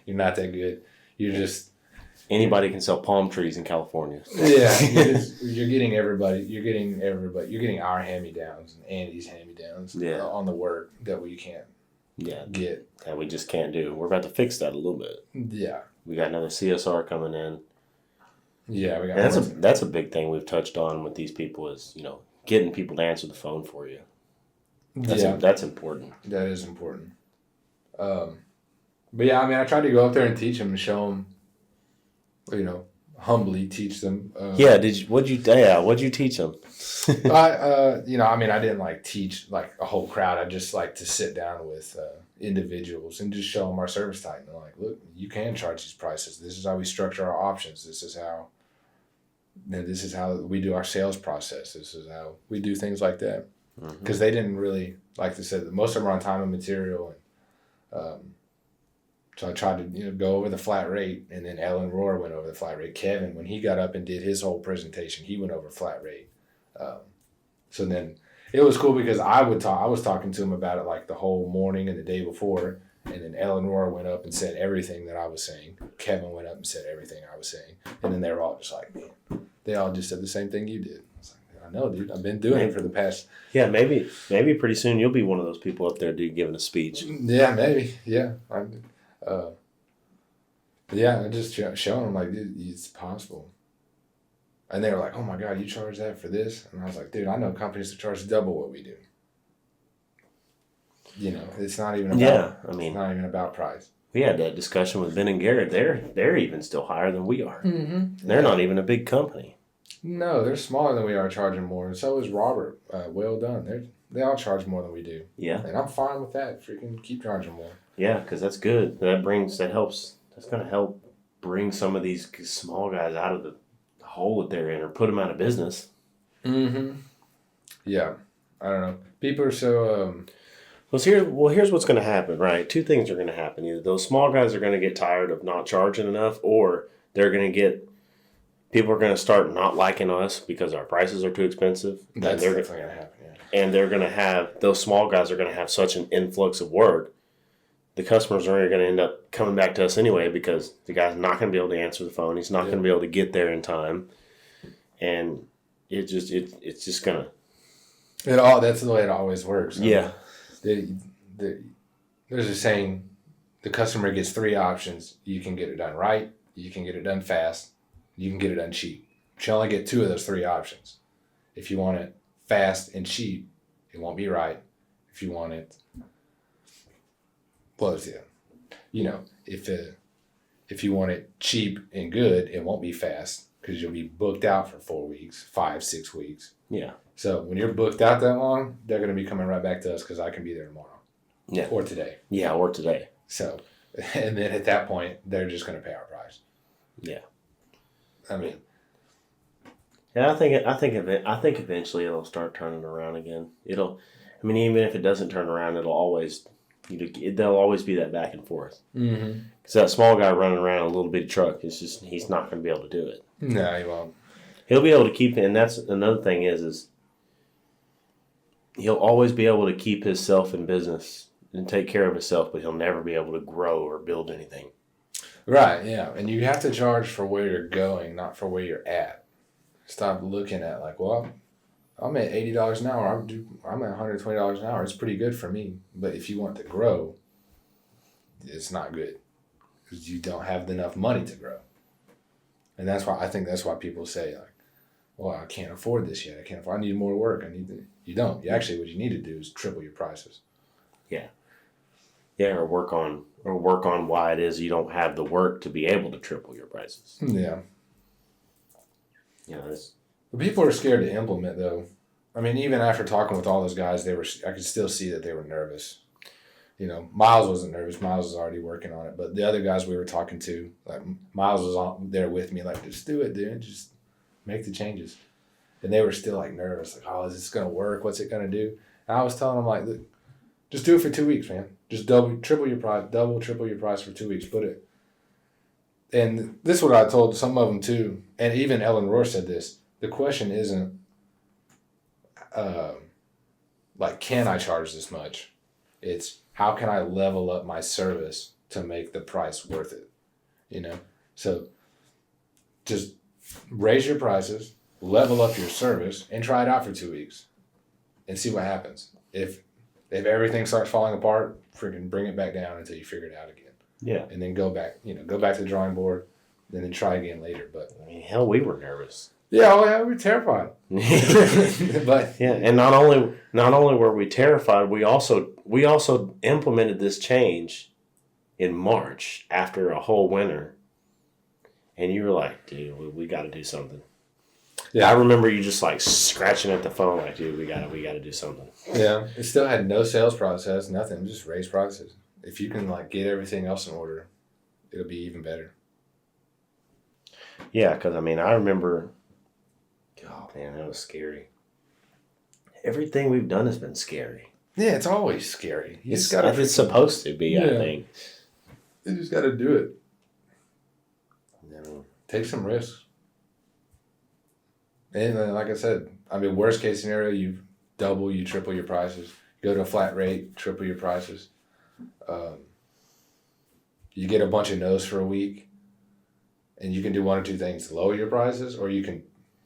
You're not that good. You're just... Anybody can sell palm trees in California. Yeah, you're getting everybody. You're getting our hand-me-downs and Andy's hand-me-downs on the work that we can't get. That we just can't do. We're about to fix that a little bit. Yeah. We got another CSR coming in. Yeah, we got that's a big thing we've touched on with these people is, getting people to answer the phone for you. That's important. That is important. But yeah, I mean, I tried to go up there and teach them and show them, humbly teach them. What'd you teach them? I didn't teach a whole crowd. I just like to sit down with individuals and just show them our service type. And look, you can charge these prices. This is how we structure our options. This is how we do our sales process. This is how we do things like that. Because they didn't really, like I said, most of them are on time and material. And so I tried to go over the flat rate, and then Ellen Rohr went over the flat rate. Kevin, when he got up and did his whole presentation, he went over flat rate. So then it was cool because I was talking to him about it the whole morning and the day before, and then Ellen Rohr went up and said everything that I was saying. Kevin went up and said everything I was saying, and then they were all just like, man, they all just said the same thing you did. I was like, I know, dude. I've been doing it for the past. Yeah, maybe pretty soon you'll be one of those people up there, dude, giving a speech. Yeah, maybe. Yeah. I just showing them dude, it's possible. And they were like, oh my God, you charge that for this? And I was like, dude, I know companies that charge double what we do. It's not even about, it's not even about price. We had that discussion with Ben and Garrett. They're even still higher than we are. Mm-hmm. They're not even a big company. No, they're smaller than we are, charging more. And so is Robert. Well done. They all charge more than we do. Yeah. And I'm fine with that. Freaking keep charging more. Yeah, because that's good. That's going to help bring some of these small guys out of the hole that they're in or put them out of business. Mm-hmm. Yeah. I don't know. People are so... Here's what's going to happen, right? Two things are going to happen. Either those small guys are going to get tired of not charging enough, or people are going to start not liking us because our prices are too expensive. That's definitely going to happen, yeah. And they're going to have, those small guys are going to have such an influx of work. The customers are going to end up coming back to us anyway because the guy's not going to be able to answer the phone. He's not going to be able to get there in time. And it's just going to... That's the way it always works. Yeah. There's a saying, the customer gets three options. You can get it done right, you can get it done fast, you can get it done cheap. But you only get two of those three options. If you want it fast and cheap, it won't be right. If you want it, if you want it cheap and good, it won't be fast because you'll be booked out for 4 weeks, 5, 6 weeks. Yeah. So when you're booked out that long, they're going to be coming right back to us because I can be there tomorrow. Yeah. Or today. Yeah, or today. So, and then at that point, they're just going to pay our price. Yeah. I mean. Yeah, I think eventually it'll start turning around again. Even if it doesn't turn around, there'll always be that back and forth. Mm-hmm. Because that small guy running around a little bitty truck, he's not going to be able to do it. No, he won't. He'll be able to keep it, and that's another thing is he'll always be able to keep himself in business and take care of himself, but he'll never be able to grow or build anything. Right, yeah. And you have to charge for where you're going, not for where you're at. Stop looking at like, well, I'm at $80 an hour. I'm at $120 an hour. It's pretty good for me. But if you want to grow, it's not good because you don't have enough money to grow. And that's why people say like, well, I can't afford this yet. I need more work. You don't. You actually, what you need to do is triple your prices. Yeah. Yeah, or work on why it is you don't have the work to be able to triple your prices. Yeah. You know, But people are scared to implement though. I mean, even after talking with all those guys, I could still see that they were nervous. You know, Miles wasn't nervous. Miles was already working on it. But the other guys we were talking to, like Miles was on there with me, like, just do it, dude. Just make the changes. And they were still like nervous, like, oh, is this gonna work? What's it gonna do? And I was telling them like, look, just do it for 2 weeks, man. Just triple your price for 2 weeks. Put it. And this is what I told some of them too, and even Ellen Rohr said this. The question isn't, like, can I charge this much? It's how can I level up my service to make the price worth it? You know, so just raise your prices, level up your service, and try it out for 2 weeks, and see what happens. If everything starts falling apart, freaking bring it back down until you figure it out again. Yeah. And then go back to the drawing board, and then try again later. But I mean, hell, we were nervous. Yeah, we were terrified. But yeah, and not only were we terrified, we also implemented this change in March after a whole winter. And you were like, dude, we got to do something. Yeah, I remember you just like scratching at the phone, like, dude, we got to do something. Yeah, it still had no sales process, nothing, just raise prices. If you can like get everything else in order, it'll be even better. Yeah, because I mean, I remember, oh man, that was scary. Everything we've done has been scary. Yeah, it's always scary. It's supposed to be, I think. You just got to do it. Yeah. Take some risks. And like I said, I mean, worst case scenario, you triple your prices. Go to a flat rate, triple your prices. You get a bunch of no's for a week, and you can do one or two things: lower your prices, or you can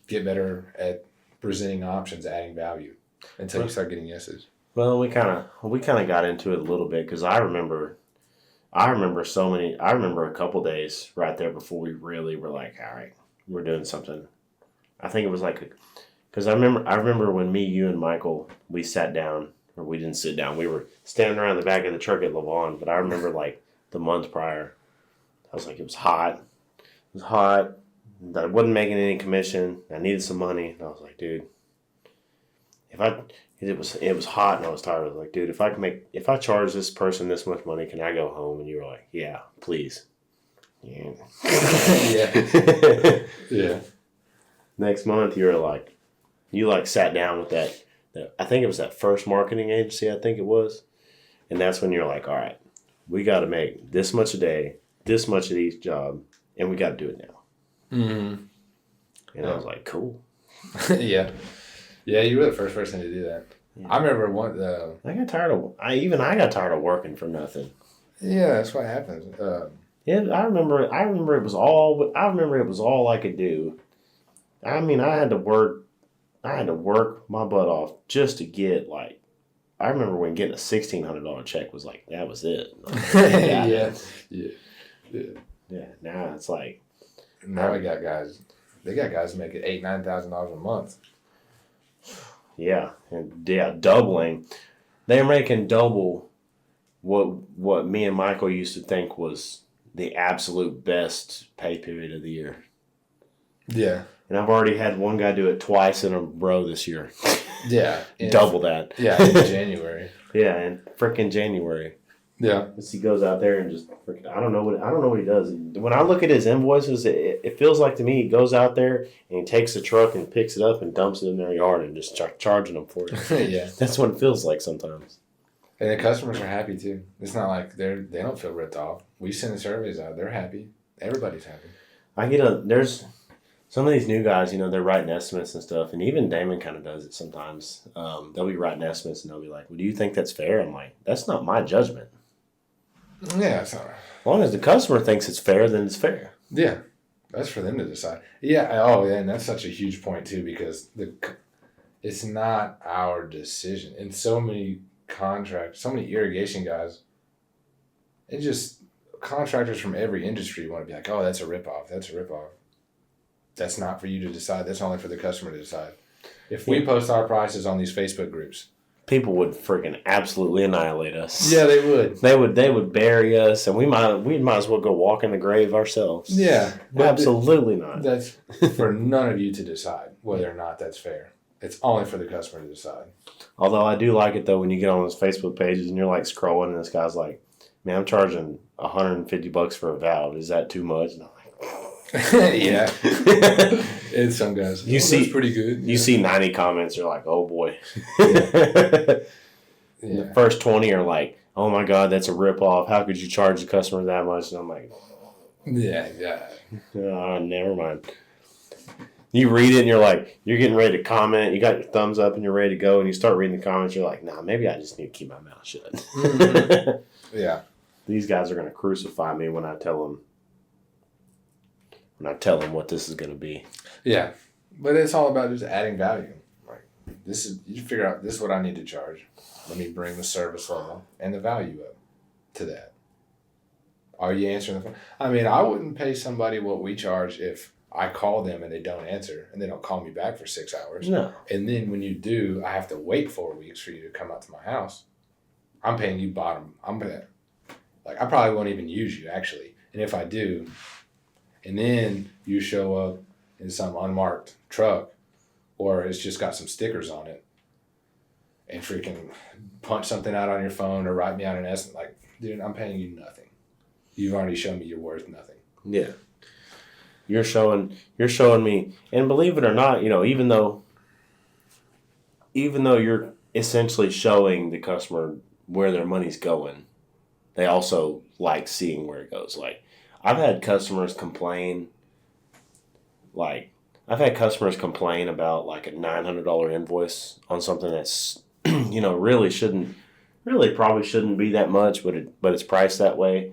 get better at presenting options, adding value, until you start getting yeses. Well, we kind of got into it a little bit because I remember a couple days right there before we really were like, all right, we're doing something. I think it was like, because I remember when me, you, and Michael, we sat down, or we didn't sit down. We were standing around the back of the truck at Lavon, but I remember like the month prior, I was like, it was hot. That I wasn't making any commission. I needed some money. And I was like, dude, it was hot and I was tired. I was like, dude, if I charge this person this much money, can I go home? And you were like, yeah, please. Yeah. Yeah. Yeah. Next month, you sat down with that. I think it was that first marketing agency. I think it was, and that's when you're like, all right, we got to make this much a day, this much at each job, and we got to do it now. Mm-hmm. And I was like, cool. Yeah. Yeah, you were the first person to do that. Yeah. I remember I got tired of working for nothing. Yeah, that's what happens. Yeah, I remember it was all I could do. I mean, I had to work my butt off just to get like. I remember when getting a $1,600 check was like that was it. Yeah. Now it's like. Now they got guys making $8,000-$9,000 a month. Yeah, and doubling. They're making double what me and Michael used to think was the absolute best pay period of the year. Yeah. And I've already had one guy do it twice in a row this year. Yeah. Double that. Yeah, in January. Yeah, in frickin' January. Yeah. He goes out there and just I don't know what he does. When I look at his invoices, it feels like to me he goes out there and he takes the truck and picks it up and dumps it in their yard and just charging them for it. Yeah. That's what it feels like sometimes. And the customers are happy too. It's not like they don't feel ripped off. We send the surveys out. They're happy. Everybody's happy. some of these new guys, they're writing estimates and stuff, and even Damon kind of does it sometimes. They'll be writing estimates, and they'll be like, well, do you think that's fair? I'm like, that's not my judgment. Yeah, it's all right. As long as the customer thinks it's fair, then it's fair. Yeah, that's for them to decide. Yeah, oh, yeah, and that's such a huge point, too, because it's not our decision. And so many contracts, so many irrigation guys, it just, contractors from every industry want to be like, oh, that's a ripoff. That's a ripoff. That's not for you to decide. That's only for the customer to decide. If we post our prices on these Facebook groups, people would freaking absolutely annihilate us. Yeah, they would. They would bury us, and we might as well go walk in the grave ourselves. Yeah, absolutely not. That's for none of you to decide whether or not that's fair. It's only for the customer to decide. Although I do like it though when you get on those Facebook pages and you're like scrolling, and this guy's like, "Man, I'm charging $150 for a valve. Is that too much?" And I'm like, yeah. And some guys, that's pretty good. You see 90 comments, you're like, oh boy. Yeah. The first 20 are like, oh my God, that's a ripoff. How could you charge the customer that much? And I'm like, yeah. Oh, never mind. You read it and you're like, you're getting ready to comment. You got your thumbs up and you're ready to go. And you start reading the comments. You're like, nah, maybe I just need to keep my mouth shut. Mm-hmm. Yeah. These guys are going to crucify me when I tell them what this is going to be. Yeah. But it's all about just adding value. Like, you figure out, this is what I need to charge. Let me bring the service level and the value up to that. Are you answering the phone? I mean, I wouldn't pay somebody what we charge if I call them and they don't answer and they don't call me back for 6 hours. No. And then when you do, I have to wait 4 weeks for you to come out to my house. I'm paying you bottom. I probably won't even use you, actually. And if I do, and then you show up in some unmarked truck, or it's just got some stickers on it, and freaking punch something out on your phone or write me out an estimate, like, dude, I'm paying you nothing. You've already shown me you're worth nothing. Yeah. You're showing me, and believe it or not, even though you're essentially showing the customer where their money's going, they also like seeing where it goes. Like, I've had customers complain about like a $900 invoice on something that's, probably shouldn't be that much, but it's priced that way.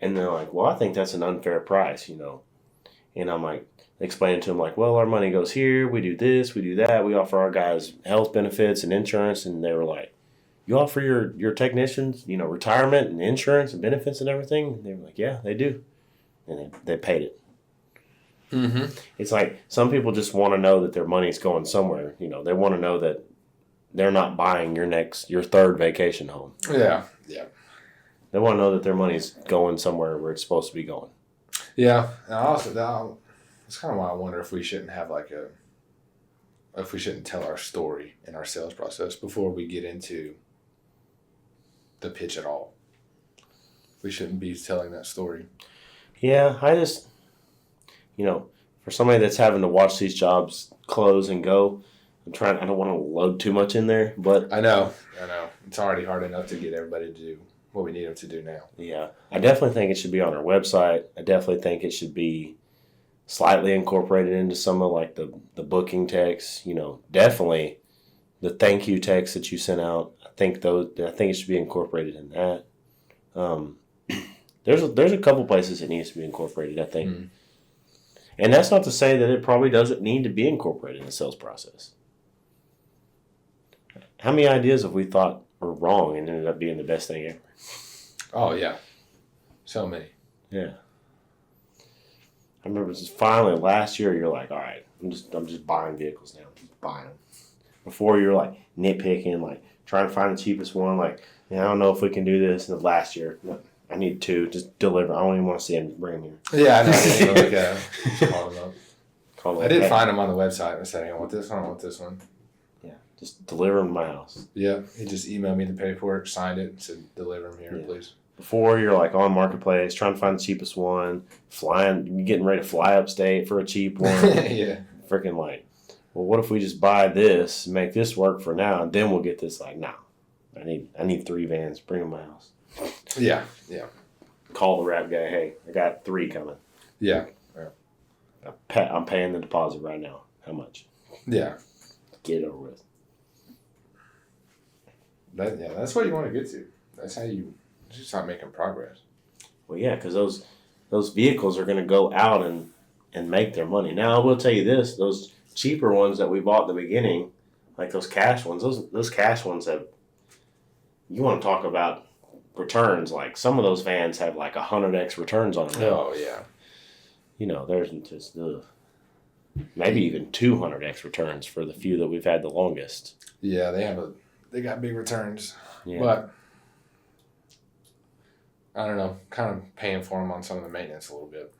And they're like, well, I think that's an unfair price, And I'm like, explaining to them like, well, our money goes here. We do this, we do that. We offer our guys health benefits and insurance. And they were like, you offer your technicians, retirement and insurance and benefits and everything? And they were like, yeah, they do. And they paid it. Mm-hmm. It's like some people just want to know that their money's going somewhere. They want to know that they're not buying your third vacation home. Yeah. They want to know that their money's going somewhere where it's supposed to be going. Yeah, and also that's kind of why I wonder if we shouldn't have if we shouldn't tell our story in our sales process before we get into the pitch at all. We shouldn't be telling that story. Yeah, I just, for somebody that's having to watch these jobs close and go, I don't want to load too much in there, but I know. It's already hard enough to get everybody to do what we need them to do now. Yeah, I definitely think it should be on our website. I definitely think it should be slightly incorporated into some of like the booking text. Definitely the thank you text that you sent out. I think it should be incorporated in that. There's a couple places it needs to be incorporated, I think. Mm. And that's not to say that it probably doesn't need to be incorporated in the sales process. How many ideas have we thought were wrong and ended up being the best thing ever? Oh, yeah. So many. Yeah. I remember just finally last year, you're like, all right, I'm just buying vehicles now. I'm just buying them. Before you were like nitpicking, like trying to find the cheapest one. Like, I don't know if we can do this. And last year, no, I need two. Just deliver. I don't even want to see them. Bring them here. Yeah, I know. I didn't even look at them. Just call them up. I did find them on the website. I said, hey, I want this one. I want this one. Yeah, just deliver them to my house. Yeah, he just emailed me the paperwork, signed it, and said, deliver them here, please. Before, you're like on Marketplace, trying to find the cheapest one, getting ready to fly upstate for a cheap one. Yeah. Freaking like, well, what if we just buy this, make this work for now, and then we'll get this? Like, no. I need 3 vans. Bring them to my house. Yeah. Call the rap guy. Hey, I got 3 coming. Yeah. I'm paying the deposit right now. How much? Yeah. Get it over with. That's what you want to get to. That's how you start making progress. Well, yeah, because those vehicles are going to go out and make their money. Now, I will tell you this: those cheaper ones that we bought in the beginning, like those cash ones, those cash ones have. You want to talk about returns? Like some of those vans have like 100x returns on them. Oh yeah. There's just maybe even 200x returns for the few that we've had the longest. Yeah, they got big returns. Yeah. But I don't know, kind of paying for them on some of the maintenance a little bit.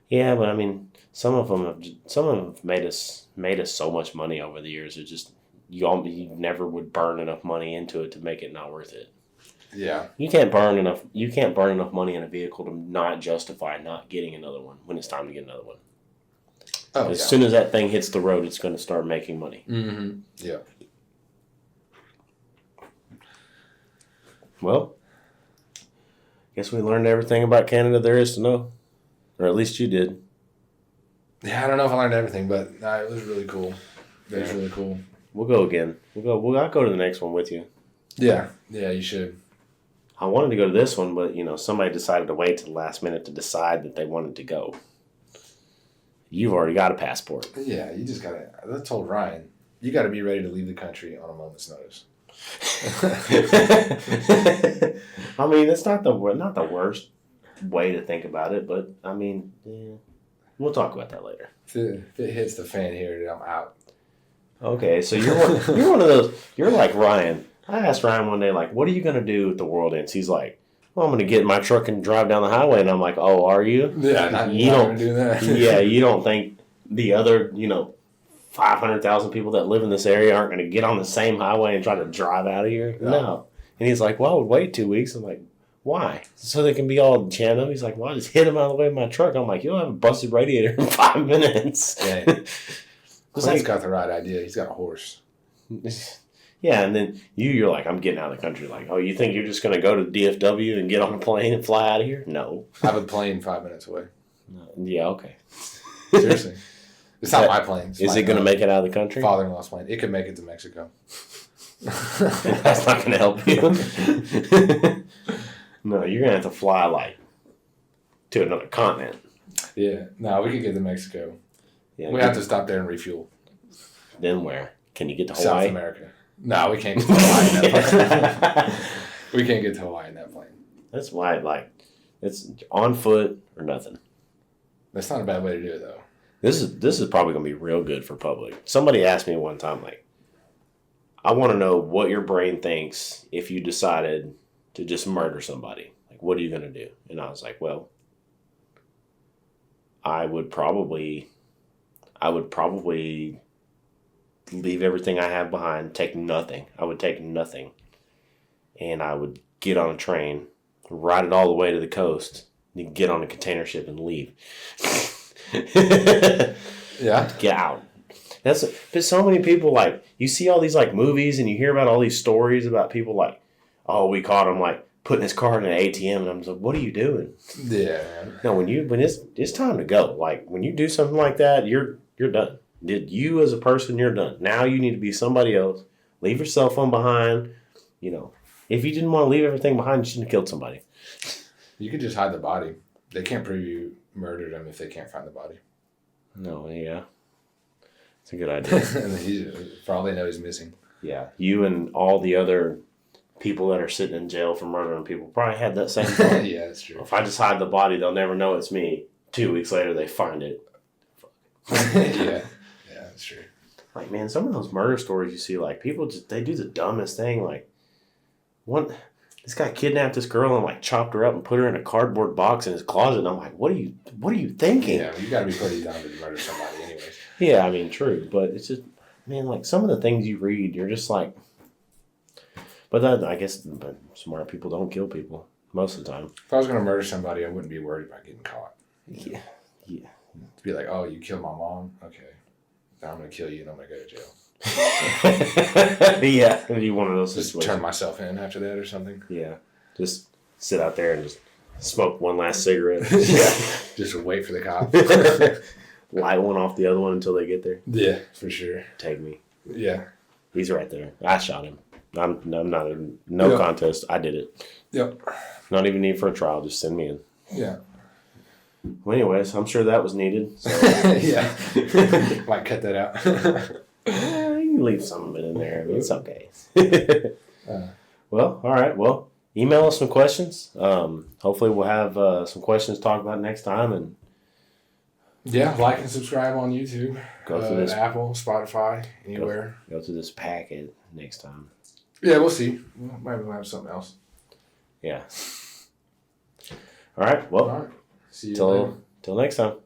Yeah, but I mean, some of them have made us so much money over the years. It just you never would burn enough money into it to make it not worth it. Yeah. You can't burn enough money in a vehicle to not justify not getting another one when it's time to get another one. Oh, as soon as that thing hits the road, it's going to start making money. Mm-hmm. Yeah. Well, guess we learned everything about Canada there is to know. Or at least you did. Yeah, I don't know if I learned everything, but it was really cool. It was really cool. We'll go again. I'll go to the next one with you. Yeah. Yeah, you should. I wanted to go to this one, but, somebody decided to wait to the last minute to decide that they wanted to go. You've already got a passport. Yeah, you just got to... I told Ryan, you got to be ready to leave the country on a moment's notice. I mean, it's not the worst way to think about it, but, I mean, we'll talk about that later. If it hits the fan here, then I'm out. Okay, so you're one of those... You're like Ryan. I asked Ryan one day, like, what are you going to do if the world ends? He's like, well, I'm going to get in my truck and drive down the highway. And I'm like, oh, are you? Yeah, you don't going to do that. Yeah, you don't think the other, 500,000 people that live in this area aren't going to get on the same highway and try to drive out of here? No. And he's like, well, I would wait 2 weeks. I'm like, why? So they can be all jammed up. He's like, well, I just hit them out of the way of my truck. I'm like, you'll have a busted radiator in 5 minutes. Yeah. Clint's got the right idea. He's got a horse. Yeah, and then you're like, I'm getting out of the country. Like, oh, you think you're just going to go to DFW and get on a plane and fly out of here? No. I have a plane 5 minutes away. Yeah, okay. Seriously. It's not my plane. Is it going to make it out of the country? Father-in-law's plane. It could make it to Mexico. That's not going to help you. No, you're going to have to fly, to another continent. Yeah. No, we could get to Mexico. Yeah, we have to stop there and refuel. Then where? Can you get to Hawaii? South America. No, we can't get to Hawaii in that plane. We can't get to Hawaii in that plane. That's why, it's on foot or nothing. That's not a bad way to do it, though. This is probably going to be real good for public. Somebody asked me one time, I want to know what your brain thinks if you decided to just murder somebody. What are you going to do? And I was like, well, I would probably leave everything I have behind, take nothing. I would take nothing. And I would get on a train, ride it all the way to the coast, then get on a container ship and leave. Yeah. Get out. But so many people, you see all these, movies and you hear about all these stories about people oh, we caught him, putting his card in an ATM. And I'm like, what are you doing? Yeah. No, when it's time to go. When you do something like that, you're done. You as a person, you're done. Now you need to be somebody else. Leave your cell phone behind. If you didn't want to leave everything behind, you shouldn't have killed somebody. You could just hide the body. They can't prove you murdered him if they can't find the body. No, yeah. It's a good idea. And for all they know, he's missing. Yeah. You and all the other people that are sitting in jail for murdering people probably had that same thought. Yeah, that's true. If I just hide the body, they'll never know it's me. 2 weeks later, they find it. Yeah. Yeah, that's true. Man, some of those murder stories you see, people they do the dumbest thing. This guy kidnapped this girl and chopped her up and put her in a cardboard box in his closet. And I'm like, what are you thinking? Yeah, you got to be pretty dumb to murder somebody, anyways. Yeah, I mean, true, but it's just, some of the things you read, you're just like. But I guess smart people don't kill people most of the time. If I was going to murder somebody, I wouldn't be worried about getting caught. Yeah. To be like, oh, you killed my mom? Okay. Now I'm going to kill you and I'm going to go to jail. Yeah, be one of those just situations. Turn myself in after that or something. Yeah, just sit out there and just smoke one last cigarette. Yeah, just wait for the cop. light one off the other one until they get there. Yeah, for sure. Take me. Yeah. He's right there. I shot him. I'm not in no contest. I did it. Yep. Not even need for a trial. Just send me in. Yeah. Well, anyways, I'm sure that was needed. So. Yeah. Might cut that out. You can leave some of it in there. I mean, it's okay. Well, all right. Well, email us some questions. Hopefully, we'll have some questions to talk about next time. And yeah, like and subscribe on YouTube. Go through this. Apple, Spotify, anywhere. Go through this packet next time. Yeah, we'll see. Maybe we'll have something else. Yeah. All right. Well, all right. See you later. Till next time.